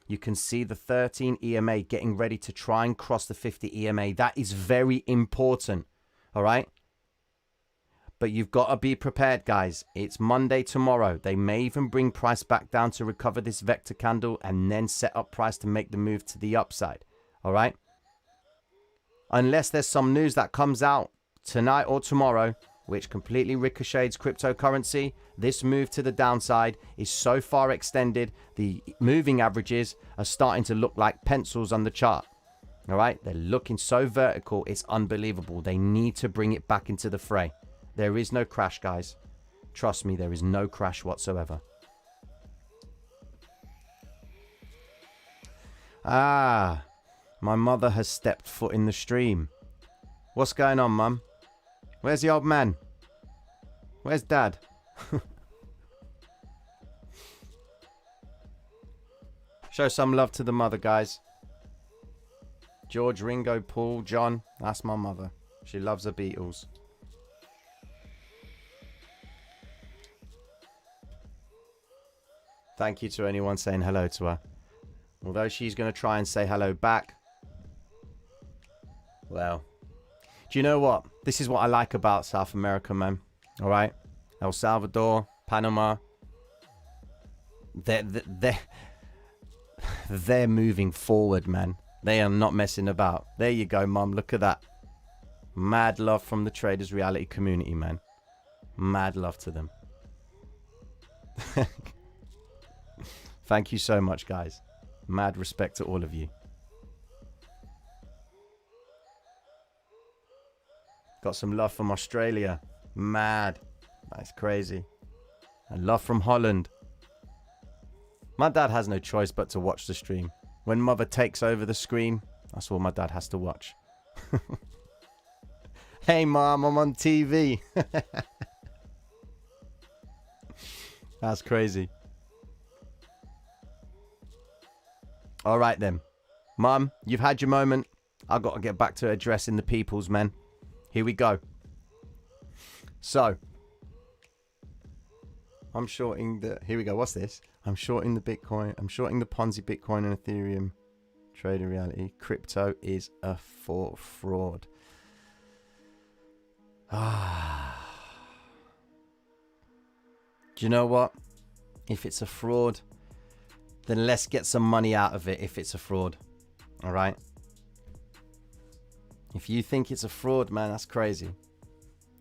you can see the 13 EMA getting ready to try and cross the 50 EMA. That is very important. All right. But you've got to be prepared, guys. It's Monday tomorrow. They may even bring price back down to recover this vector candle and then set up price to make the move to the upside. All right? Unless there's some news that comes out tonight or tomorrow, which completely ricochets cryptocurrency, this move to the downside is so far extended, the moving averages are starting to look like pencils on the chart. All right? They're looking so vertical, it's unbelievable. They need to bring it back into the fray. There is no crash, guys. Trust me, there is no crash whatsoever. Ah, my mother has stepped foot in the stream. What's going on, Mum? Where's the old man? Where's Dad? Show some love to the mother, guys. George, Ringo, Paul, John. That's my mother. She loves the Beatles. Thank you to anyone saying hello to her. Although she's going to try and say hello back. Well, do you know what? This is what I like about South America, man. All right? El Salvador, Panama. They're moving forward, man. They are not messing about. There you go, Mum. Look at that. Mad love from the Traders Reality community, man. Mad love to them. Thank you so much, guys. Mad respect to all of you. Got some love from Australia. Mad. That's crazy. And love from Holland. My dad has no choice but to watch the stream. When mother takes over the screen, that's all my dad has to watch. Hey, Mom, I'm on TV. That's crazy. All right, then. Mum, you've had your moment. I've got to get back to addressing the peoples, man. Here we go. So, I'm shorting the... Here we go. What's this? I'm shorting the Bitcoin. I'm shorting the Ponzi Bitcoin and Ethereum Trader Reality. Crypto is a fraud. Ah. Do you know what? If it's a fraud, then let's get some money out of it if it's a fraud. All right? If you think it's a fraud, man, that's crazy.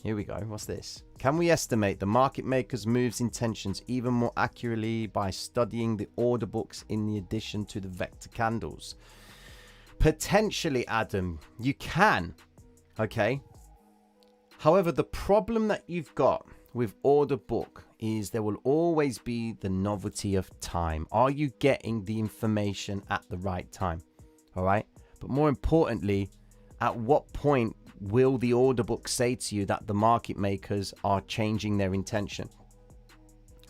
Here we go. What's this? Can we estimate the market maker's moves intentions even more accurately by studying the order books in the addition to the vector candles? Potentially, Adam, you can. Okay. However, the problem that you've got with order book is there will always be the novelty of time. Are you getting the information at the right time? All right. But more importantly, at what point will the order book say to you that the market makers are changing their intention?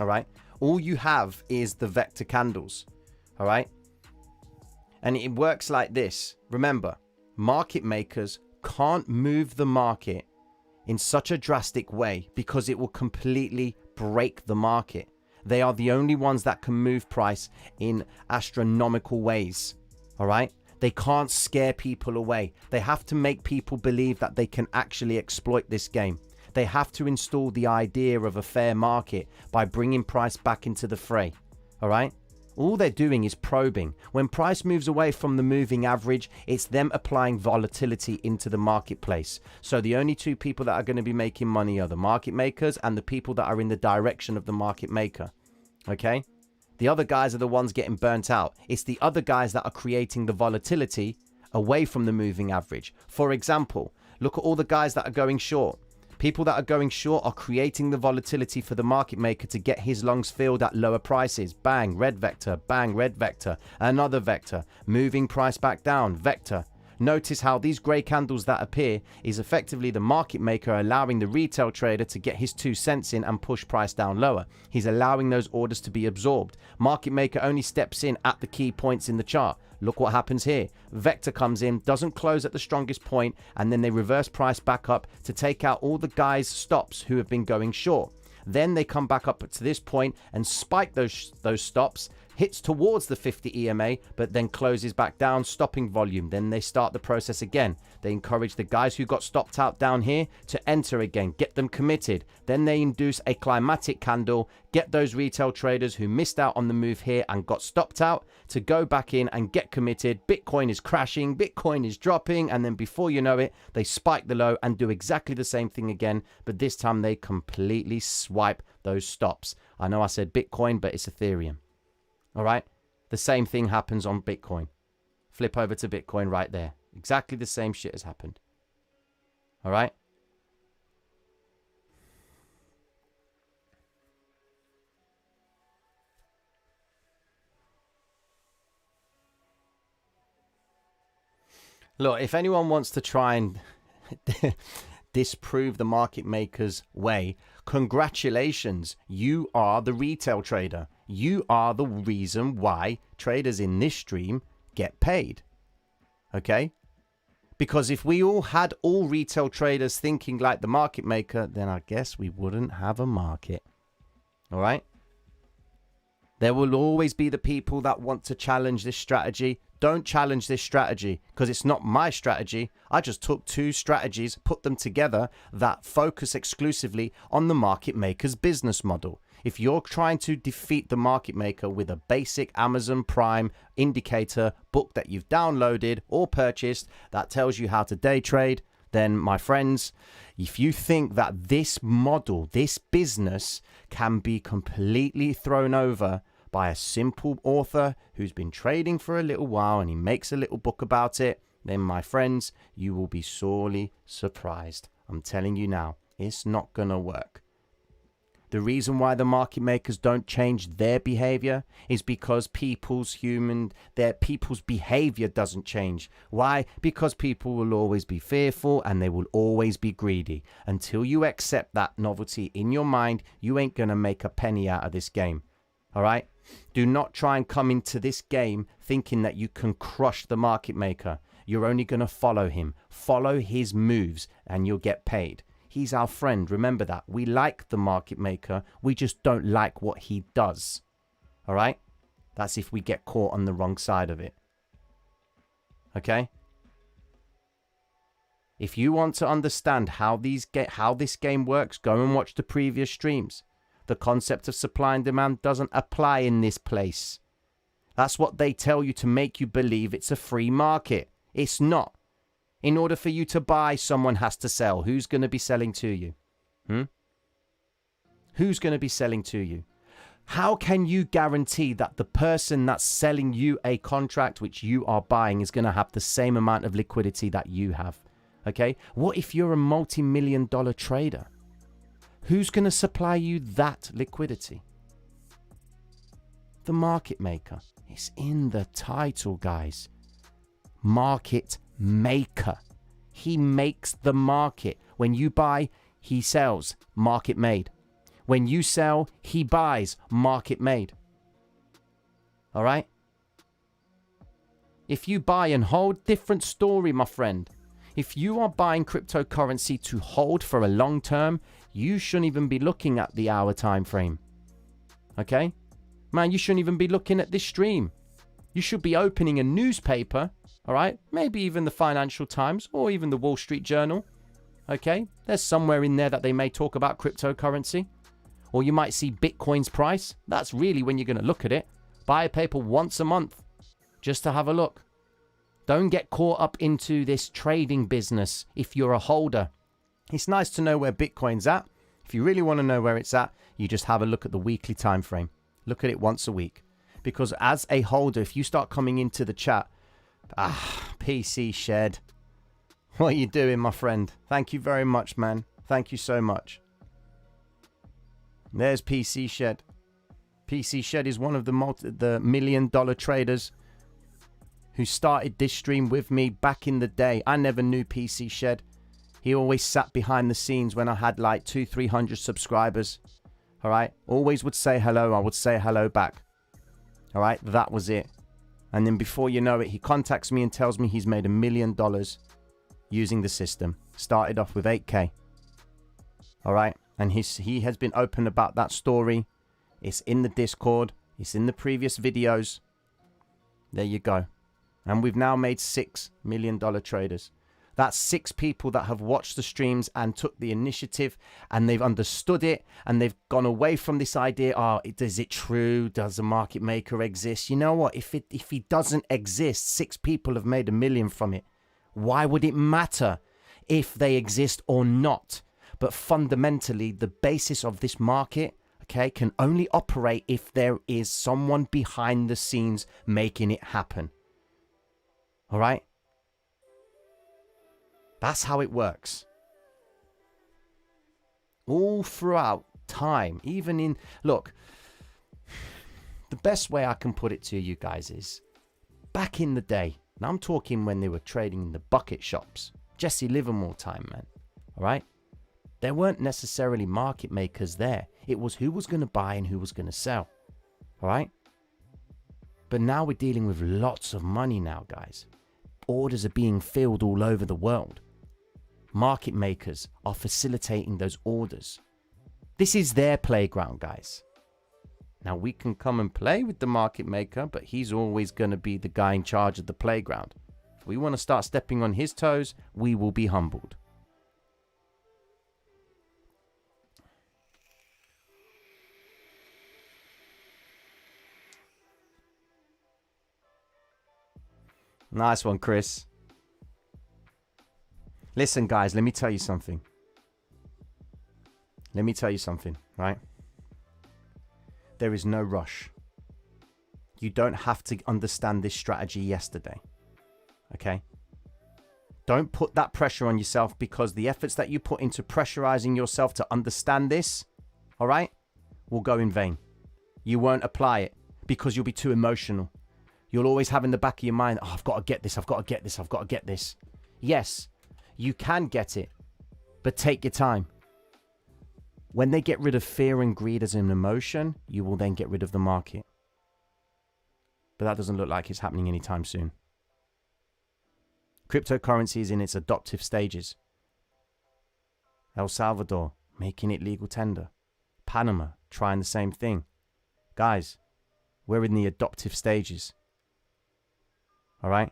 All right. All you have is the vector candles. All right. And it works like this. Remember, market makers can't move the market in such a drastic way because it will completely break the market. They are the only ones that can move price in astronomical ways. All right. They can't scare people away. They have to make people believe that they can actually exploit this game. They have to install the idea of a fair market by bringing price back into the fray. All right? All they're doing is probing. When price moves away from the moving average, it's them applying volatility into the marketplace. So the only two people that are going to be making money are the market makers and the people that are in the direction of the market maker. Okay? The other guys are the ones getting burnt out. It's the other guys that are creating the volatility away from the moving average. For example, look at all the guys that are going short. People that are going short are creating the volatility for the market maker to get his longs filled at lower prices. Bang, red vector, bang, red vector, another vector, moving price back down, vector. Notice how these grey candles that appear is effectively the market maker allowing the retail trader to get his 2 cents in and push price down lower. He's allowing those orders to be absorbed. Market maker only steps in at the key points in the chart. Look what happens here. Vector comes in, doesn't close at the strongest point, and then they reverse price back up to take out all the guys' stops who have been going short. Then they come back up to this point and spike those stops, hits towards the 50 EMA, but then closes back down, stopping volume. Then they start the process again. They encourage the guys who got stopped out down here to enter again, get them committed. Then they induce a climatic candle, get those retail traders who missed out on the move here and got stopped out to go back in and get committed. Bitcoin is crashing, Bitcoin is dropping, and then before you know it, they spike the low and do exactly the same thing again, but this time they completely swipe those stops. I know I said Bitcoin, but it's Ethereum. All right? The same thing happens on Bitcoin. Flip over to Bitcoin right there. Exactly the same shit has happened. All right? Look, if anyone wants to try and disprove the market maker's way, congratulations. You are the retail trader. You are the reason why traders in this stream get paid. Okay? Because if we all had all retail traders thinking like the market maker, then I guess we wouldn't have a market. All right? There will always be the people that want to challenge this strategy. Don't challenge this strategy because it's not my strategy. I just took two strategies, put them together that focus exclusively on the market maker's business model. If you're trying to defeat the market maker with a basic Amazon Prime indicator book that you've downloaded or purchased that tells you how to day trade, then my friends, if you think that this model, this business can be completely thrown over by a simple author who's been trading for a little while and he makes a little book about it, then my friends, you will be sorely surprised. I'm telling you now, it's not gonna work. The reason why the market makers don't change their behavior is because people's behavior doesn't change. Why? Because people will always be fearful and they will always be greedy. Until you accept that novelty in your mind, you ain't gonna make a penny out of this game. All right? Do not try and come into this game thinking that you can crush the market maker. You're only gonna follow him. Follow his moves and you'll get paid. He's our friend. Remember that. We like the market maker. We just don't like what he does. All right? That's if we get caught on the wrong side of it. Okay? If you want to understand how this game works, go and watch the previous streams. The concept of supply and demand doesn't apply in this place. That's what they tell you to make you believe it's a free market. It's not. In order for you to buy, someone has to sell. Who's going to be selling to you? Who's going to be selling to you? How can you guarantee that the person that's selling you a contract which you are buying is going to have the same amount of liquidity that you have? Okay? What if you're a multi-million-dollar trader? Who's going to supply you that liquidity? The market maker. It's in the title, guys. Market maker. He makes the market. When you buy, he sells. Market made. When you sell, he buys. Market made. All right? If you buy and hold, different story, my friend. If you are buying cryptocurrency to hold for a long term, you shouldn't even be looking at the hour time frame. Okay? Man, you shouldn't even be looking at this stream. You should be opening a newspaper, all right? Maybe even the Financial Times or even the Wall Street Journal. Okay? There's somewhere in there that they may talk about cryptocurrency. Or you might see Bitcoin's price. That's really when you're going to look at it. Buy a paper once a month just to have a look. Don't get caught up into this trading business if you're a holder. It's nice to know where Bitcoin's at. If you really want to know where it's at, you just have a look at the weekly time frame. Look at it once a week. Because as a holder, if you start coming into the chat, PC Shed, what are you doing, my friend? Thank you very much, man. Thank you so much. There's PC Shed. PC Shed is one of the $1 million traders who started this stream with me back in the day. I never knew PC Shed. He always sat behind the scenes when I had like 200-300 subscribers. All right? Always would say hello. I would say hello back. All right? That was it. And then before you know it, he contacts me and tells me he's made $1 million using the system. Started off with 8K. All right? And he has been open about that story. It's in the Discord. It's in the previous videos. There you go. And we've now made $6 million traders. That's 6 people that have watched the streams and took the initiative, and they've understood it, and they've gone away from this idea, is it true? Does a market maker exist? You know what? If he doesn't exist, 6 people have made $1 million from it. Why would it matter if they exist or not? But fundamentally, the basis of this market, okay, can only operate if there is someone behind the scenes making it happen. All right? That's how it works. All throughout time, even in... Look, the best way I can put it to you guys is, back in the day, and I'm talking when they were trading in the bucket shops, Jesse Livermore time, man, all right? There weren't necessarily market makers there. It was who was going to buy and who was going to sell, all right? But now we're dealing with lots of money now, guys. Orders are being filled all over the world. Market makers are facilitating those orders. This is their playground, guys. Now, we can come and play with the market maker, but he's always going to be the guy in charge of the playground. If we want to start stepping on his toes, we will be humbled. Nice one, Chris. Listen, guys, let me tell you something. Right? There is no rush. You don't have to understand this strategy yesterday. Okay? Don't put that pressure on yourself, because the efforts that you put into pressurizing yourself to understand this, all right, will go in vain. You won't apply it because you'll be too emotional. You'll always have in the back of your mind, I've got to get this, I've got to get this, I've got to get this. Yes, you can get it, but take your time. When they get rid of fear and greed as an emotion, you will then get rid of the market. But that doesn't look like it's happening anytime soon. Cryptocurrency is in its adoptive stages. El Salvador, making it legal tender. Panama, trying the same thing. Guys, we're in the adoptive stages. All right?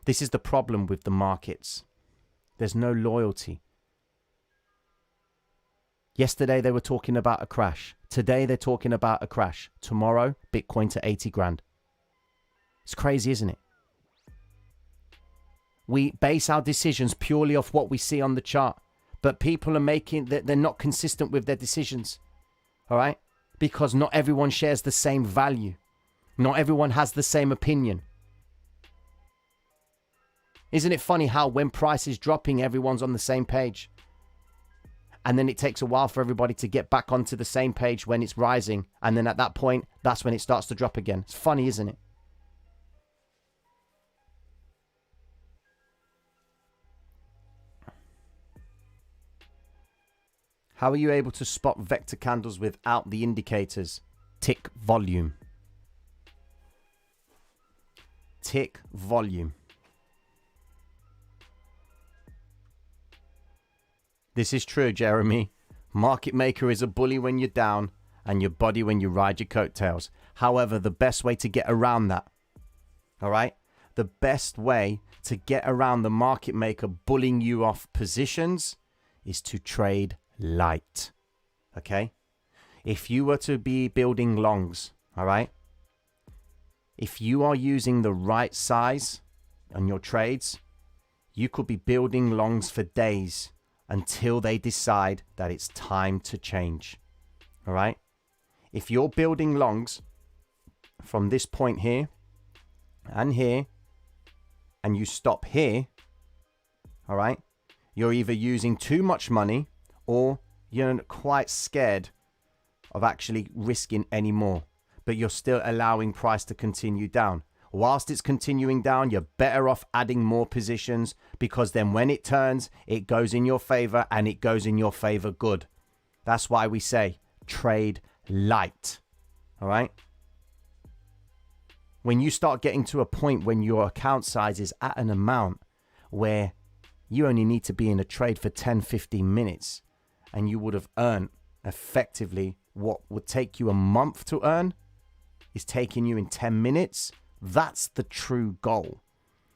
This is the problem with the markets. There's no loyalty. Yesterday they were talking about a crash. Today they're talking about a crash. Tomorrow, Bitcoin to 80 grand. It's crazy, isn't it? We base our decisions purely off what we see on the chart. But people are they're not consistent with their decisions. All right? Because not everyone shares the same value. Not everyone has the same opinion. Isn't it funny how when price is dropping, everyone's on the same page? And then it takes a while for everybody to get back onto the same page when it's rising. And then at that point, that's when it starts to drop again. It's funny, isn't it? How are you able to spot vector candles without the indicators? Tick volume. Tick volume. This is true, Jeremy. Market maker is a bully when you're down and your body when you ride your coattails. However, the best way to get around that, all right? The best way to get around the market maker bullying you off positions is to trade light, okay? If you were to be building longs, all right? If you are using the right size on your trades, you could be building longs for days until they decide that it's time to change. All right? If you're building longs from this point here, and you stop here, all right? You're either using too much money or you're quite scared of actually risking any more, but you're still allowing price to continue down. Whilst it's continuing down, you're better off adding more positions, because then when it turns, it goes in your favor, and it goes in your favor good. That's why we say trade light. All right? When you start getting to a point when your account size is at an amount where you only need to be in a trade for 10, 15 minutes, and you would have earned effectively what would take you a month to earn is taking you in 10 minutes. That's the true goal.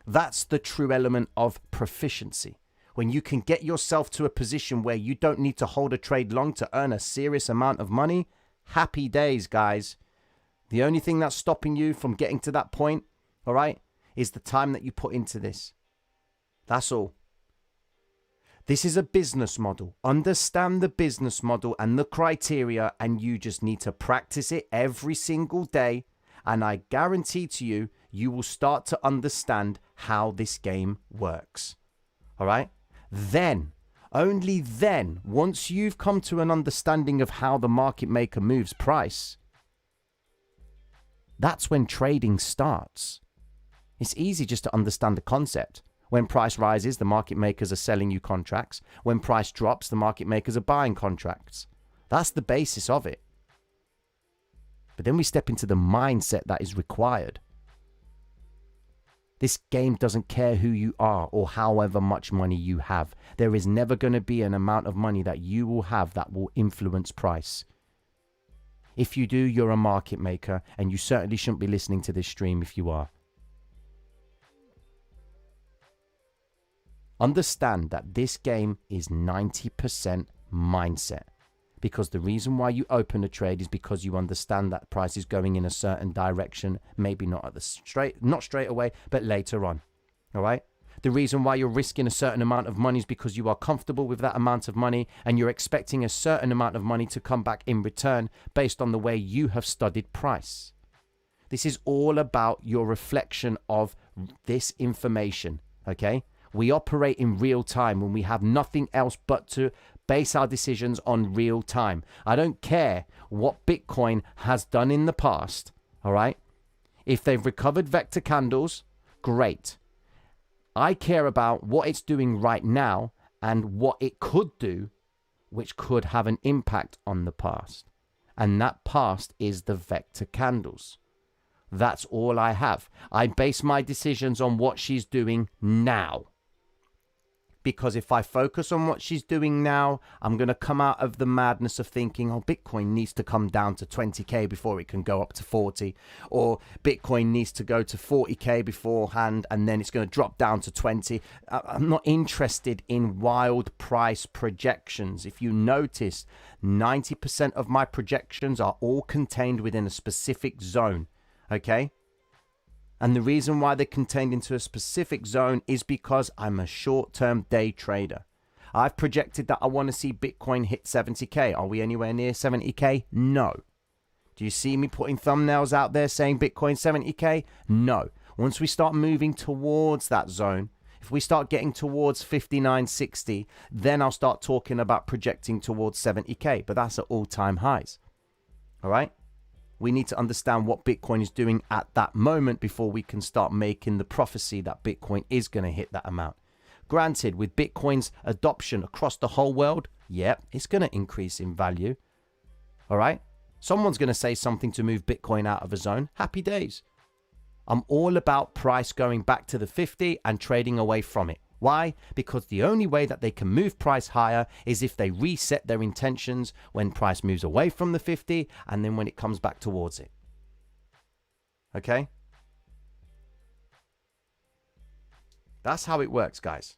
That's the true element of proficiency. When you can get yourself to a position where you don't need to hold a trade long to earn a serious amount of money, happy days, guys. The only thing that's stopping you from getting to that point, all right, is the time that you put into this. That's all. This is a business model. Understand the business model and the criteria, and you just need to practice it every single day. And I guarantee to you, you will start to understand how this game works. All right? Then, only then, once you've come to an understanding of how the market maker moves price, that's when trading starts. It's easy just to understand the concept. When price rises, the market makers are selling you contracts. When price drops, the market makers are buying contracts. That's the basis of it. But then we step into the mindset that is required. This game doesn't care who you are or however much money you have. There is never going to be an amount of money that you will have that will influence price. If you do, you're a market maker, and you certainly shouldn't be listening to this stream if you are. Understand that this game is 90% mindset, because the reason why you open a trade is because you understand that price is going in a certain direction, maybe not straight away, but later on. All right? The reason why you're risking a certain amount of money is because you are comfortable with that amount of money, and you're expecting a certain amount of money to come back in return based on the way you have studied price. This is all about your reflection of this information, okay? We operate in real time when we have nothing else but to base our decisions on real time. I don't care what Bitcoin has done in the past, all right? If they've recovered vector candles, great. I care about what it's doing right now and what it could do, which could have an impact on the past. And that past is the vector candles. That's all I have. I base my decisions on what she's doing now. Because if I focus on what she's doing now, I'm going to come out of the madness of thinking, oh, Bitcoin needs to come down to 20K before it can go up to 40. Or Bitcoin needs to go to 40K beforehand, and then it's going to drop down to 20. I'm not interested in wild price projections. If you notice, 90% of my projections are all contained within a specific zone. Okay? And the reason why they're contained into a specific zone is because I'm a short-term day trader. I've projected that I want to see Bitcoin hit 70K. Are we anywhere near 70K? No. Do you see me putting thumbnails out there saying Bitcoin 70K? No. Once we start moving towards that zone, if we start getting towards 59, 60, then I'll start talking about projecting towards 70K. But that's at all-time highs. All right? We need to understand what Bitcoin is doing at that moment before we can start making the prophecy that Bitcoin is going to hit that amount. Granted, with Bitcoin's adoption across the whole world, yep, it's going to increase in value. All right? Someone's going to say something to move Bitcoin out of a zone. Happy days. I'm all about price going back to the 50 and trading away from it. Why? Because the only way that they can move price higher is if they reset their intentions when price moves away from the 50 and then when it comes back towards it. Okay? That's how it works, guys.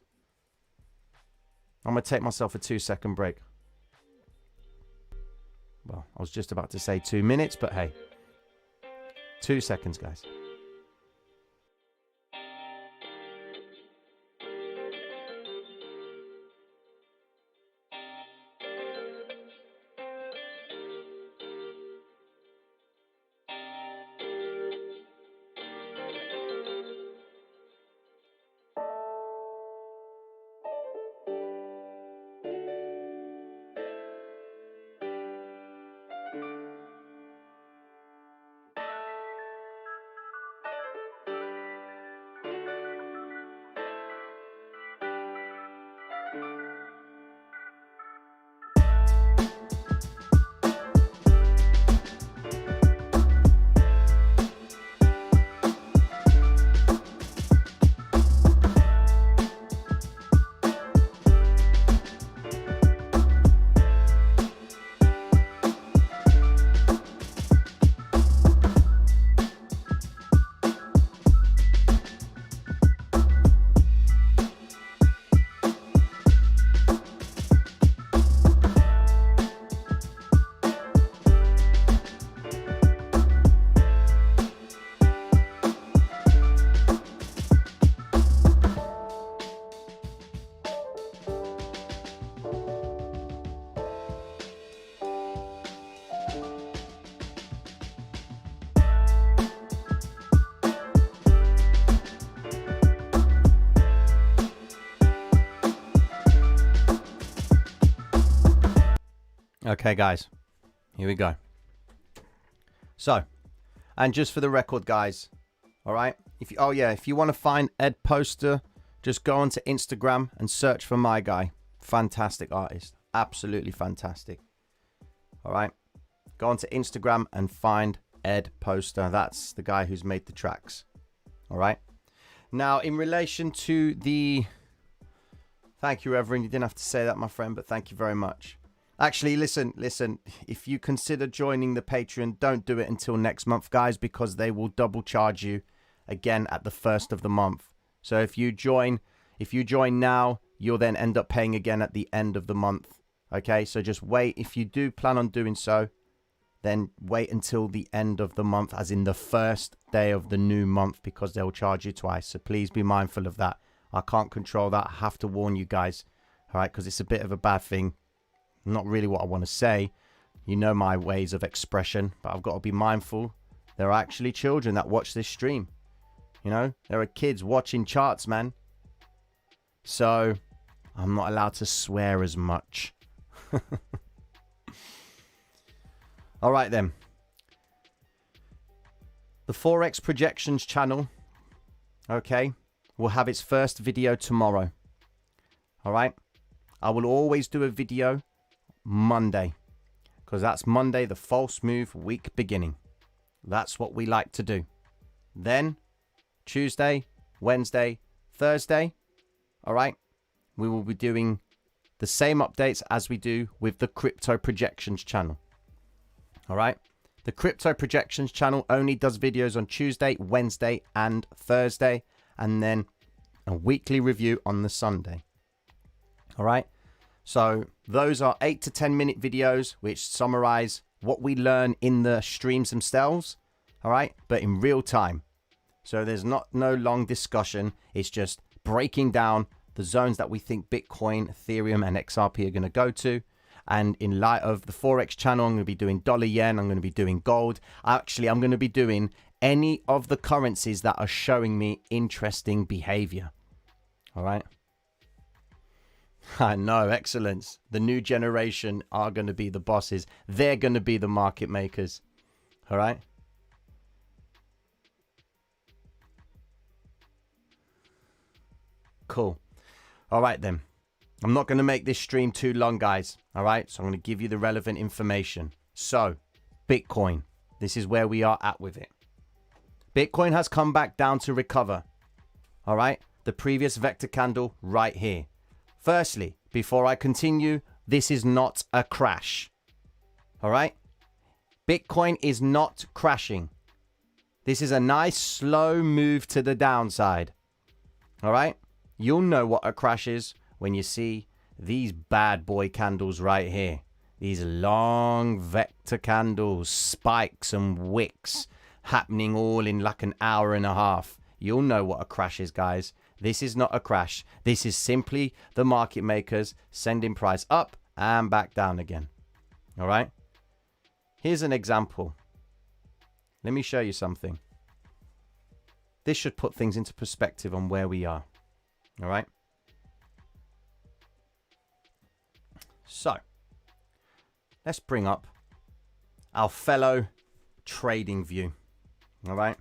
I'm going to take myself a 2-second break. Well, I was just about to say 2 minutes, but hey. 2 seconds, guys. Okay, guys, here we go. So, and just for the record, guys, all right, if you want to find Ed Poster, just go onto Instagram and search for my guy. Fantastic artist, absolutely fantastic. All right, go onto Instagram and find Ed Poster. That's the guy who's made the tracks. All right. Now, in relation to the, thank you, Reverend. You didn't have to say that, my friend, but thank you very much. Actually, listen, if you consider joining the Patreon, don't do it until next month, guys, because they will double charge you again at the first of the month. So if you join now, you'll then end up paying again at the end of the month. Okay, so just wait. If you do plan on doing so, then wait until the end of the month, as in the first day of the new month, because they'll charge you twice. So please be mindful of that. I can't control that. I have to warn you guys, all right, because it's a bit of a bad thing. Not really what I want to say. You know my ways of expression, but I've got to be mindful. There are actually children that watch this stream. You know, there are kids watching charts, man. So I'm not allowed to swear as much. All right, then. The Forex Projections channel, okay, will have its first video tomorrow. All right. I will always do a video Monday, because that's Monday, the false move week beginning. That's what we like to do. Then Tuesday, Wednesday, Thursday, all right, we will be doing the same updates as we do with the Crypto Projections channel. All right, the Crypto Projections channel only does videos on Tuesday, Wednesday, and Thursday, and then a weekly review on the Sunday. All right. So those are 8 to 10 minute videos which summarize what we learn in the streams themselves, all right, but in real time. So there's no long discussion. It's just breaking down the zones that we think Bitcoin, Ethereum, and XRP are going to go to. And in light of the Forex channel, I'm going to be doing dollar yen. I'm going to be doing gold. Actually, I'm going to be doing any of the currencies that are showing me interesting behavior. All right. I know, excellence. The new generation are going to be the bosses. They're going to be the market makers. All right. Cool. All right, then. I'm not going to make this stream too long, guys. All right. So I'm going to give you the relevant information. So, Bitcoin. This is where we are at with it. Bitcoin has come back down to recover. All right. The previous vector candle right here. Firstly, before I continue, this is not a crash. All right? Bitcoin is not crashing. This is a nice slow move to the downside. All right? You'll know what a crash is when you see these bad boy candles right here. These long vector candles, spikes and wicks happening all in like an hour and a half. You'll know what a crash is, guys. This is not a crash. This is simply the market makers sending price up and back down again. All right. Here's an example. Let me show you something. This should put things into perspective on where we are. All right. So let's bring up our fellow trading view. All right.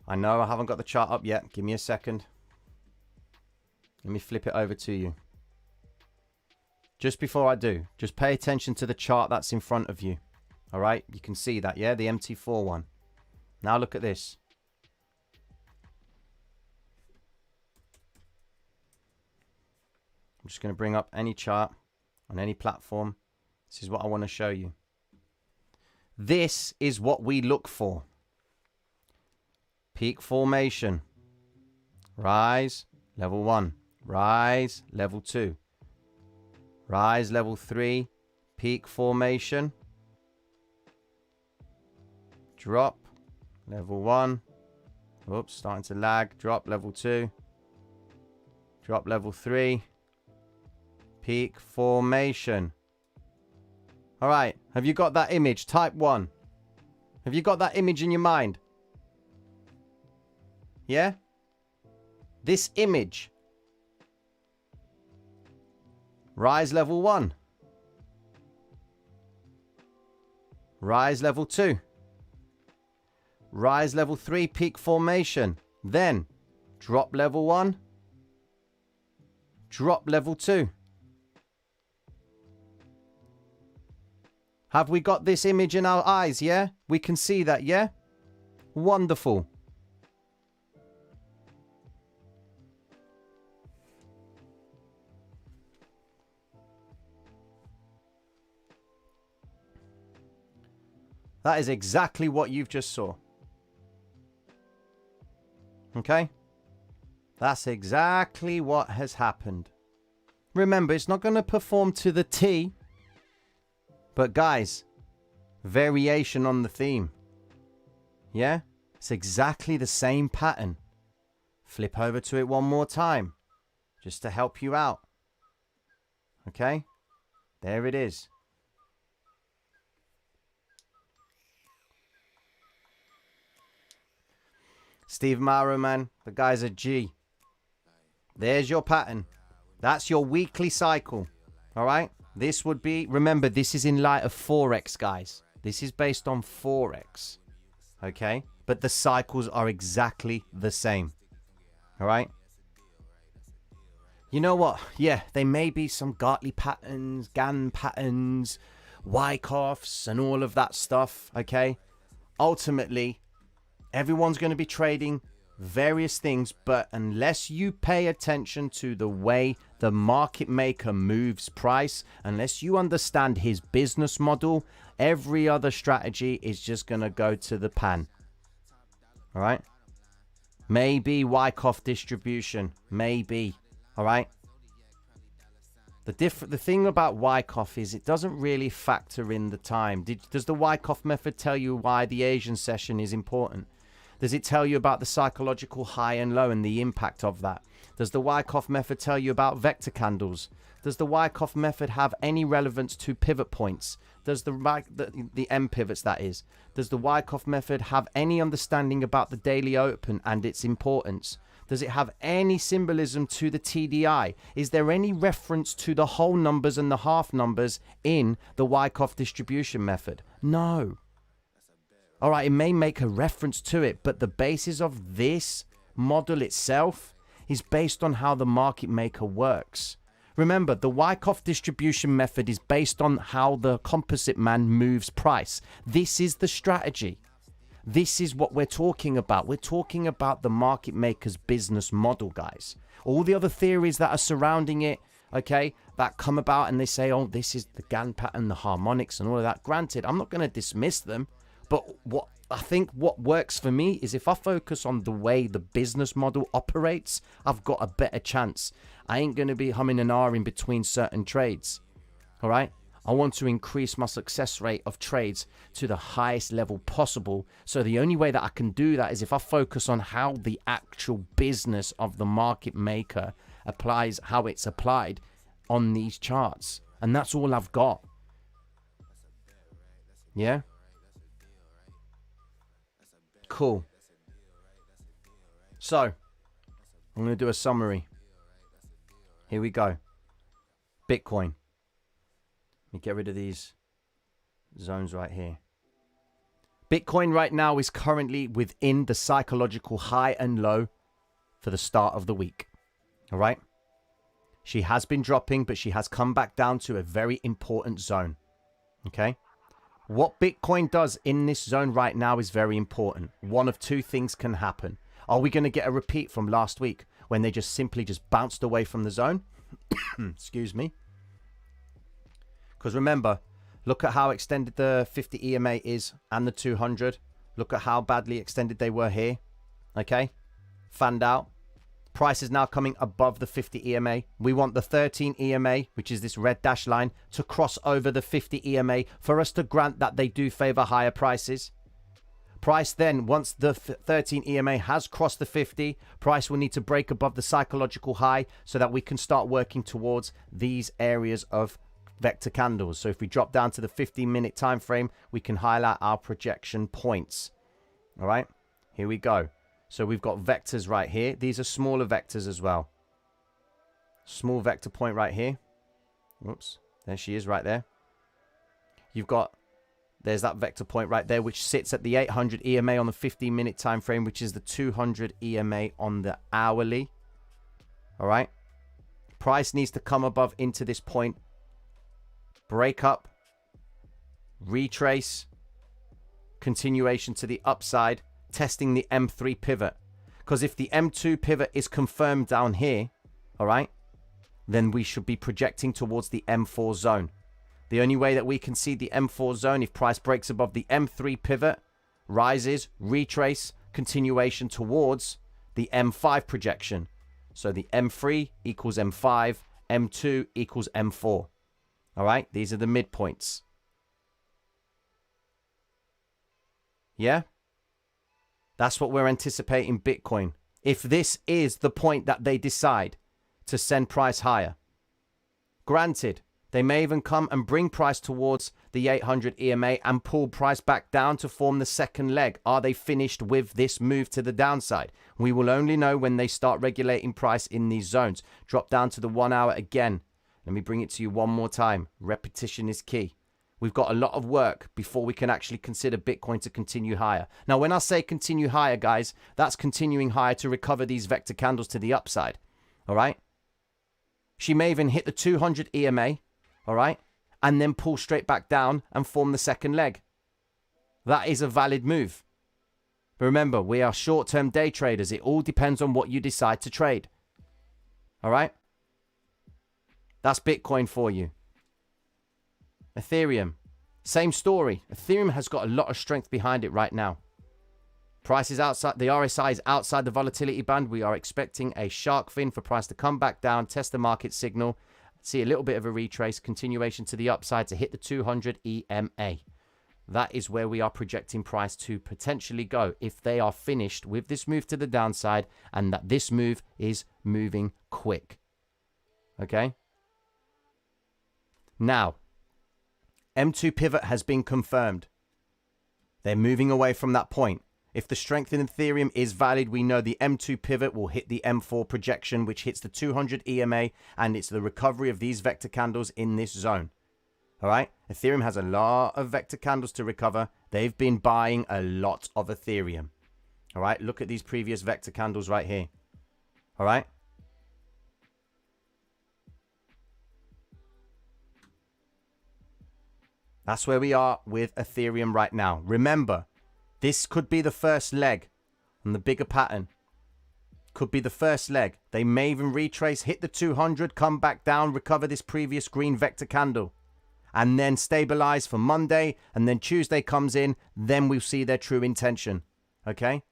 I know I haven't got the chart up yet. Give me a second. Let me flip it over to you. Just before I do, just pay attention to the chart that's in front of you. All right? You can see that, yeah? The MT4 one. Now look at this. I'm just going to bring up any chart on any platform. This is what I want to show you. This is what we look for. Peak formation. Rise, level 1. Rise, level 2. Rise, level 3. Peak formation. Drop, level 1. Oops, starting to lag. Drop, level 2. Drop, level 3. Peak formation. All right, have you got that image? Type 1. Have you got that image in your mind? Yeah? This image. Rise level 1. rise level 2. Rise level 3, peak formation. Then drop level 1. Drop level 2. Have we got this image in our eyes, yeah? We can see that, yeah? Wonderful. That is exactly what you've just saw. Okay? That's exactly what has happened. Remember, it's not going to perform to the T. But guys, variation on the theme. Yeah? It's exactly the same pattern. Flip over to it one more time. Just to help you out. Okay? There it is. Steve Mauro, man. The guy's a G. There's your pattern. That's your weekly cycle. Alright? This would be... Remember, this is in light of Forex, guys. This is based on Forex. Okay? But the cycles are exactly the same. Alright? You know what? Yeah, there may be some Gartley patterns, Gann patterns, Wyckoffs, and all of that stuff. Okay? Ultimately, everyone's going to be trading various things, but unless you pay attention to the way the market maker moves price, unless you understand his business model, every other strategy is just going to go to the pan. All right? Maybe Wyckoff distribution. Maybe. All right? The thing about Wyckoff is it doesn't really factor in the time. Does the Wyckoff method tell you why the Asian session is important? Does it tell you about the psychological high and low and the impact of that? Does the Wyckoff method tell you about vector candles? Does the Wyckoff method have any relevance to pivot points? Does the M pivots, that is? Does the Wyckoff method have any understanding about the daily open and its importance? Does it have any symbolism to the TDI? Is there any reference to the whole numbers and the half numbers in the Wyckoff distribution method? No. All right, it may make a reference to it, but the basis of this model itself is based on how the market maker works. Remember, the Wyckoff distribution method is based on how the composite man moves price. This is the strategy. This is what we're talking about. We're talking about the market maker's business model, guys. All the other theories that are surrounding it, okay, that come about and they say, oh, this is the Gann pattern, the harmonics and all of that. Granted, I'm not going to dismiss them. But what I think what works for me is if I focus on the way the business model operates, I've got a better chance. I ain't going to be humming and ahhing between certain trades. All right? I want to increase my success rate of trades to the highest level possible. So the only way that I can do that is if I focus on how the actual business of the market maker applies, how it's applied on these charts. And that's all I've got. Yeah? Cool. So, I'm going to do a summary. Here we go. Bitcoin. Let me get rid of these zones right here. Bitcoin right now is currently within the psychological high and low for the start of the week. All right? She has been dropping, but she has come back down to a very important zone. Okay? What Bitcoin does in this zone right now is very important. One of two things can happen. Are we going to get a repeat from last week when they just simply bounced away from the zone? Excuse me. Because remember, look at how extended the 50 EMA is and the 200. Look at how badly extended they were here. Okay? Fanned out. Price is now coming above the 50 EMA. We want the 13 EMA, which is this red dash line, to cross over the 50 EMA for us to grant that they do favor higher prices. Price then, once the 13 EMA has crossed the 50, price will need to break above the psychological high so that we can start working towards these areas of vector candles. So if we drop down to the 15-minute time frame, we can highlight our projection points. All right, here we go. So we've got vectors right here. These are smaller vectors as well. Small vector point right here. Oops, there she is right there. You've got There's that vector point right there, which sits at the 800 EMA on the 15-minute time frame, which is the 200 EMA on the hourly. All right. Price needs to come above into this point, break up, retrace, continuation to the upside, testing the M3 pivot. Because if the M2 pivot is confirmed down here, all right, then we should be projecting towards the M4 zone. The only way that we can see the M4 zone, if price breaks above the M3 pivot, rises, retrace, continuation towards the M5 projection. So the M3 equals M5, M2 equals M4. All right, these are the midpoints. Yeah? That's what we're anticipating Bitcoin. If this is the point that they decide to send price higher. Granted, they may even come and bring price towards the 800 EMA and pull price back down to form the second leg. Are they finished with this move to the downside? We will only know when they start regulating price in these zones. Drop down to the 1 hour again. Let me bring it to you one more time. Repetition is key. We've got a lot of work before we can actually consider Bitcoin to continue higher. Now, when I say continue higher, guys, that's continuing higher to recover these vector candles to the upside. All right? She may even hit the 200 EMA. All right? And then pull straight back down and form the second leg. That is a valid move. But remember, we are short-term day traders. It all depends on what you decide to trade. All right? That's Bitcoin for you. Ethereum, same story. Ethereum has got a lot of strength behind it right now. Price is outside, the RSI is outside the volatility band. We are expecting a shark fin for price to come back down, test the market signal, see a little bit of a retrace, continuation to the upside to hit the 200 EMA. That is where we are projecting price to potentially go if they are finished with this move to the downside and that this move is moving quick. Okay? Now, M2 pivot has been confirmed. They're moving away from that point. If the strength in Ethereum is valid, we know the M2 pivot will hit the M4 projection, which hits the 200 EMA, and it's the recovery of these vector candles in this zone. All right? Ethereum has a lot of vector candles to recover. They've been buying a lot of Ethereum. All right? Look at these previous vector candles right here. All right? That's where we are with Ethereum right now. Remember, this could be the first leg on the bigger pattern. Could be the first leg. They may even retrace, hit the 200, come back down, recover this previous green vector candle, and then stabilize for Monday, and then Tuesday comes in, then we'll see their true intention. Okay?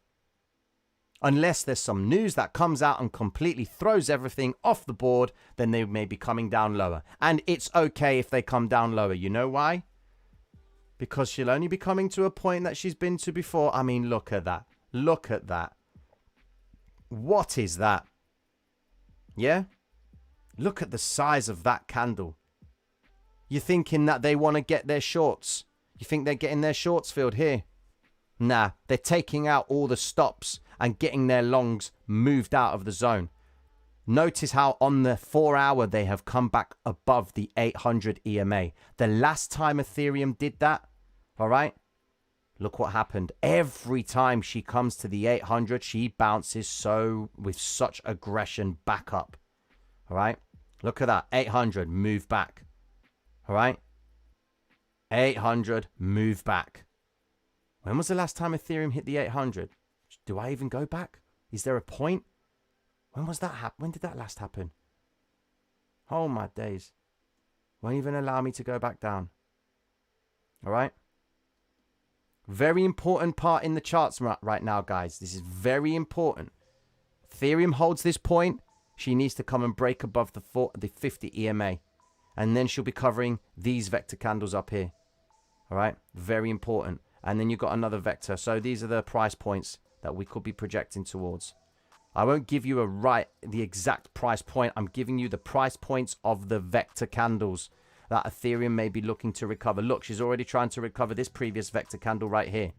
Unless there's some news that comes out and completely throws everything off the board, then they may be coming down lower. And it's okay if they come down lower. You know why? Because she'll only be coming to a point that she's been to before. I mean, look at that. Look at that. What is that? Yeah? Look at the size of that candle. You're thinking that they want to get their shorts. You think they're getting their shorts filled here? Nah, they're taking out all the stops and getting their longs moved out of the zone. Notice how on the 4 hour they have come back above the 800 EMA. The last time Ethereum did that, all right, look what happened. Every time she comes to the 800, she bounces with such aggression back up. All right, look at that. 800, move back. All right, 800, move back. When was the last time Ethereum hit the 800? Do I even go back? Is there a point? When was that happen? When did that last happen? Oh my days. Won't even allow me to go back down. All right. Very important part in the charts right now, guys. This is very important. Ethereum holds this point. She needs to come and break above the 50 EMA. And then she'll be covering these vector candles up here. All right. Very important. And then you've got another vector. So these are the price points that we could be projecting towards. I won't give you the exact price point. I'm giving you the price points of the vector candles that Ethereum may be looking to recover. Look, she's already trying to recover this previous vector candle right here.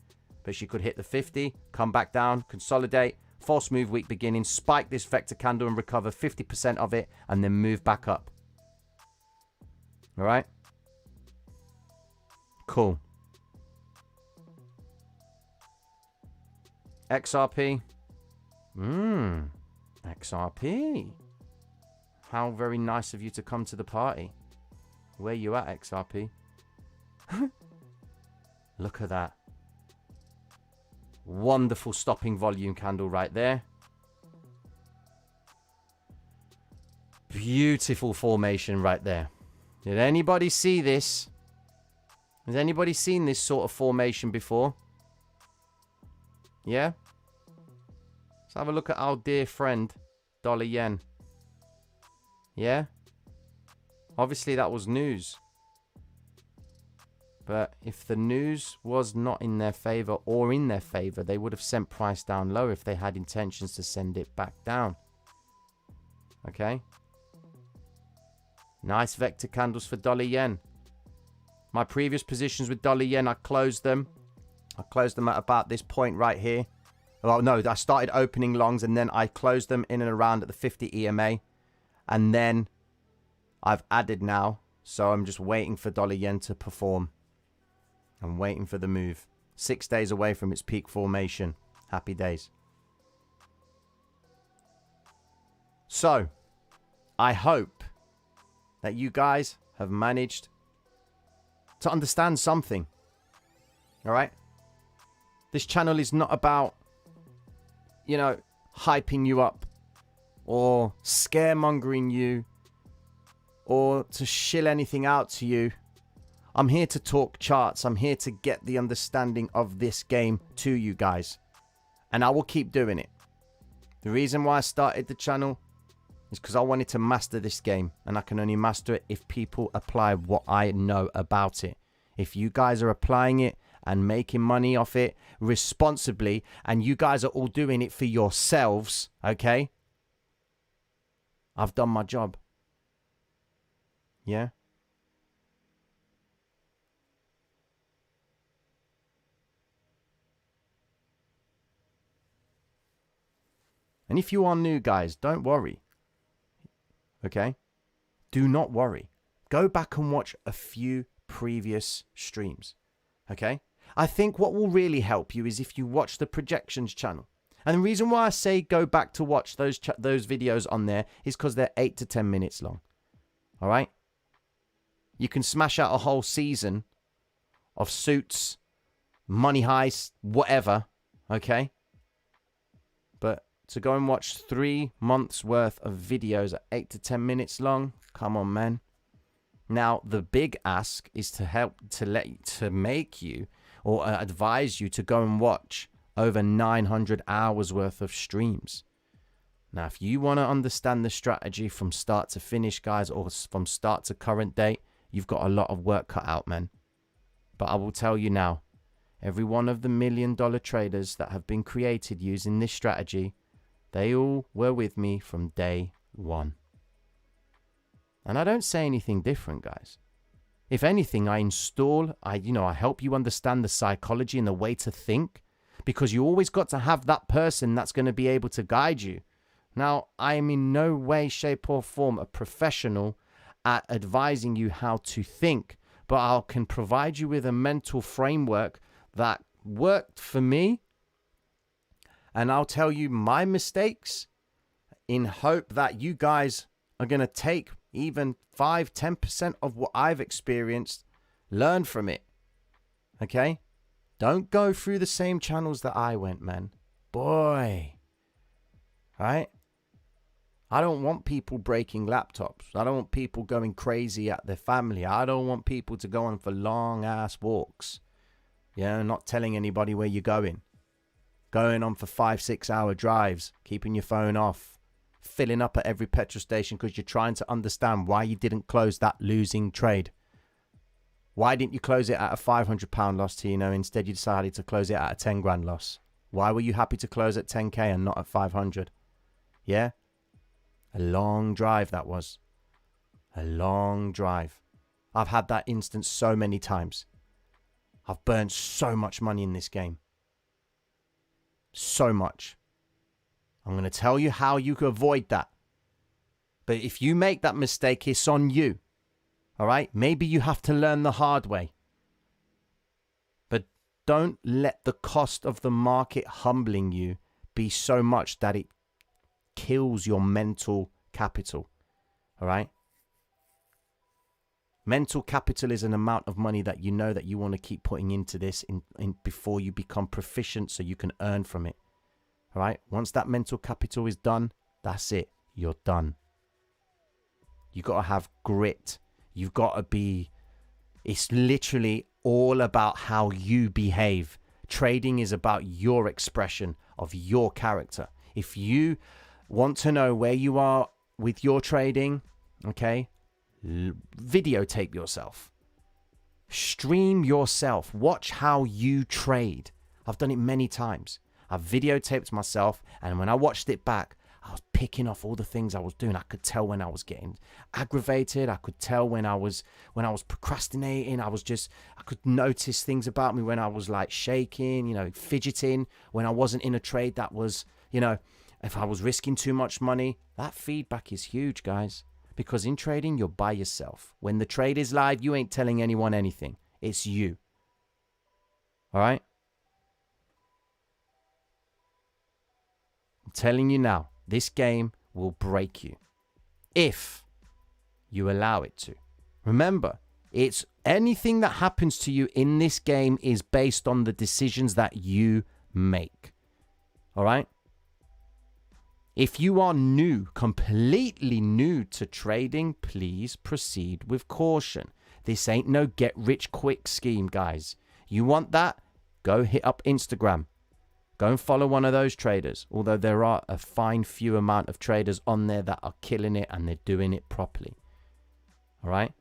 But she could hit the 50, come back down, consolidate, false move week beginning, spike this vector candle and recover 50% of it, and then move back up. All right? Cool. XRP. XRP. How very nice of you to come to the party. Where you at, XRP? Look at that. Wonderful stopping volume candle right there. Beautiful formation right there. Did anybody see this? Has anybody seen this sort of formation before? Yeah? Let's have a look at our dear friend, dollar yen. Yeah? Obviously that was news. But if the news was not in their favor or in their favor, they would have sent price down low if they had intentions to send it back down. Okay? Nice vector candles for dollar yen. My previous positions with dollar yen, I closed them. I closed them at about this point right here. Well, no, I started opening longs and then I closed them in and around at the 50 EMA. And then I've added now. So I'm just waiting for dollar yen to perform. I'm waiting for the move. 6 days away from its peak formation. Happy days. So, I hope that you guys have managed to understand something. Alright? This channel is not about, you know, hyping you up or scaremongering you or to shill anything out to you. I'm here to talk charts. I'm here to get the understanding of this game to you guys. And I will keep doing it. The reason why I started the channel is because I wanted to master this game. And I can only master it if people apply what I know about it. If you guys are applying it and making money off it responsibly, and you guys are all doing it for yourselves, okay? I've done my job. Yeah? And if you are new, guys, don't worry. Okay? Do not worry. Go back and watch a few previous streams. Okay? I think what will really help you is if you watch the projections channel. And the reason why I say go back to watch those videos on there is because they're 8 to 10 minutes long. All right? You can smash out a whole season of Suits, Money Heist, whatever. Okay? But to go and watch 3 months worth of videos at 8 to 10 minutes long, come on, man. Now, the big ask is to help to make you or advise you to go and watch over 900 hours worth of streams. Now, if you want to understand the strategy from start to finish, guys, or from start to current date, you've got a lot of work cut out, man. But I will tell you now, every one of the $1 million traders that have been created using this strategy, they all were with me from day one. And I don't say anything different, guys. If anything, I help you understand the psychology and the way to think, because you always got to have that person that's going to be able to guide you. Now, I am in no way, shape or form a professional at advising you how to think, but I can provide you with a mental framework that worked for me. And I'll tell you my mistakes in hope that you guys are going to take even 5-10% of what I've experienced, learn from it. Okay? Don't go through the same channels that I went, man. Boy. Right? I don't want people breaking laptops. I don't want people going crazy at their family. I don't want people to go on for long ass walks. Yeah, not telling anybody where you're going. Going on for 5-6 hour drives, keeping your phone off, filling up at every petrol station because you're trying to understand why you didn't close that losing trade. Why didn't you close it at a £500 loss, Tino? Instead, you decided to close it at a 10 grand loss. Why were you happy to close at 10k and not at 500? Yeah? A long drive that was. A long drive. I've had that instance so many times. I've burned so much money in this game. So much. I'm going to tell you how you can avoid that. But if you make that mistake, it's on you. All right? Maybe you have to learn the hard way. But don't let the cost of the market humbling you be so much that it kills your mental capital. All right? Mental capital is an amount of money that you know that you want to keep putting into this in before you become proficient so you can earn from it. All right? Once that mental capital is done, that's it. You're done. You got to have grit. You've got to be... It's literally all about how you behave. Trading is about your expression of your character. If you want to know where you are with your trading, okay, videotape yourself. Stream yourself. Watch how you trade. I've done it many times. I've videotaped myself, and when I watched it back, I was picking off all the things I was doing. I could tell when I was getting aggravated. I could tell when I was procrastinating. I could notice things about me when I was like shaking, fidgeting, when I wasn't in a trade that was, if I was risking too much money. That feedback is huge, guys, because in trading, you're by yourself. When the trade is live, you ain't telling anyone anything. It's you. All right? I'm telling you now. This game will break you if you allow it to. Remember, it's anything that happens to you in this game is based on the decisions that you make. All right? If you are new, completely new to trading, please proceed with caution. This ain't no get-rich-quick scheme, guys. You want that? Go hit up Instagram. Go and follow one of those traders, although there are a fine few amount of traders on there that are killing it and they're doing it properly. All right?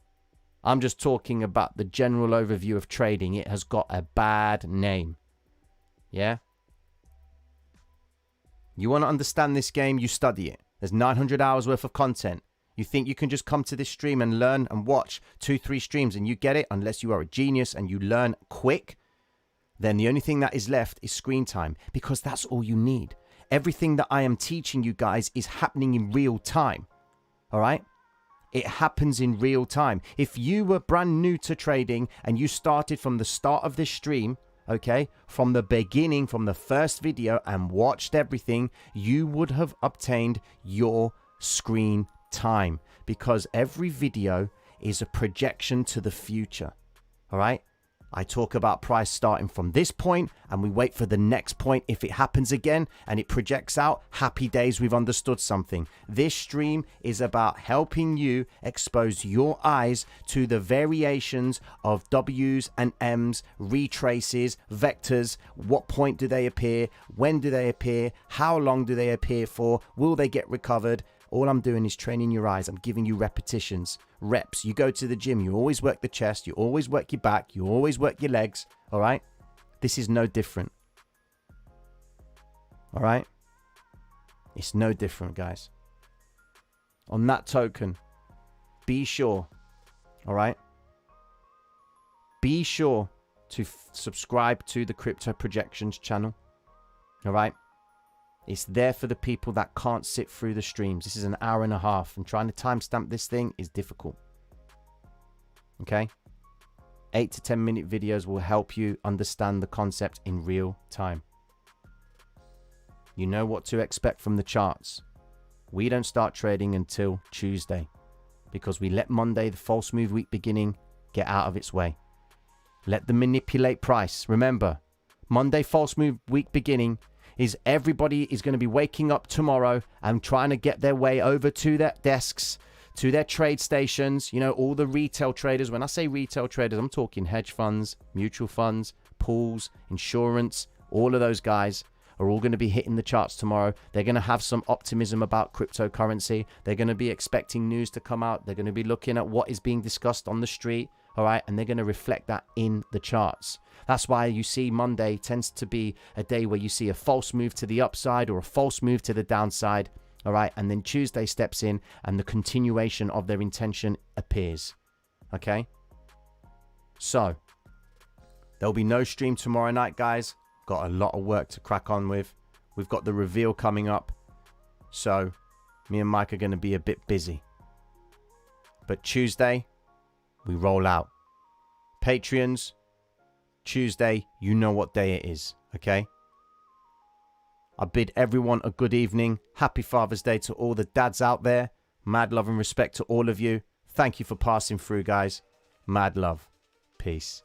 I'm just talking about the general overview of trading. It has got a bad name. Yeah? You want to understand this game, you study it. There's 900 hours worth of content. You think you can just come to this stream and learn and watch 2-3 streams and you get it, unless you are a genius and you learn quick? Then the only thing that is left is screen time, because that's all you need. Everything that I am teaching you guys is happening in real time. All right? It happens in real time. If you were brand new to trading and you started from the start of this stream, okay, from the beginning, from the first video and watched everything, you would have obtained your screen time, because every video is a projection to the future. All right? I talk about price starting from this point and we wait for the next point. If it happens again and it projects out, happy days, we've understood something. This stream is about helping you expose your eyes to the variations of W's and M's, retraces, vectors. What point do they appear? When do they appear? How long do they appear for? Will they get recovered? All I'm doing is training your eyes. I'm giving you repetitions, reps. You go to the gym, you always work the chest, you always work your back, you always work your legs, all right? This is no different, all right? It's no different, guys. On that token, be sure, all right? Be sure to subscribe to the Crypto Projections channel, all right? It's there for the people that can't sit through the streams. This is an hour and a half, and trying to timestamp this thing is difficult. Okay? 8 to 10 minute videos will help you understand the concept in real time. You know what to expect from the charts. We don't start trading until Tuesday, because we let Monday, the false move week beginning, get out of its way. Let them manipulate price. Remember, Monday false move week beginning is everybody is going to be waking up tomorrow and trying to get their way over to their desks, to their trade stations. You know, all the retail traders. When I say retail traders, I'm talking hedge funds, mutual funds, pools, insurance. All of those guys are all going to be hitting the charts tomorrow. They're going to have some optimism about cryptocurrency. They're going to be expecting news to come out. They're going to be looking at what is being discussed on the street. All right. And they're going to reflect that in the charts. That's why you see Monday tends to be a day where you see a false move to the upside or a false move to the downside. All right. And then Tuesday steps in and the continuation of their intention appears. Okay. So there'll be no stream tomorrow night, guys. Got a lot of work to crack on with. We've got the reveal coming up. So me and Mike are going to be a bit busy. But Tuesday, we roll out. Patreons, Tuesday, you know what day it is, okay? I bid everyone a good evening. Happy Father's Day to all the dads out there. Mad love and respect to all of you. Thank you for passing through, guys. Mad love. Peace.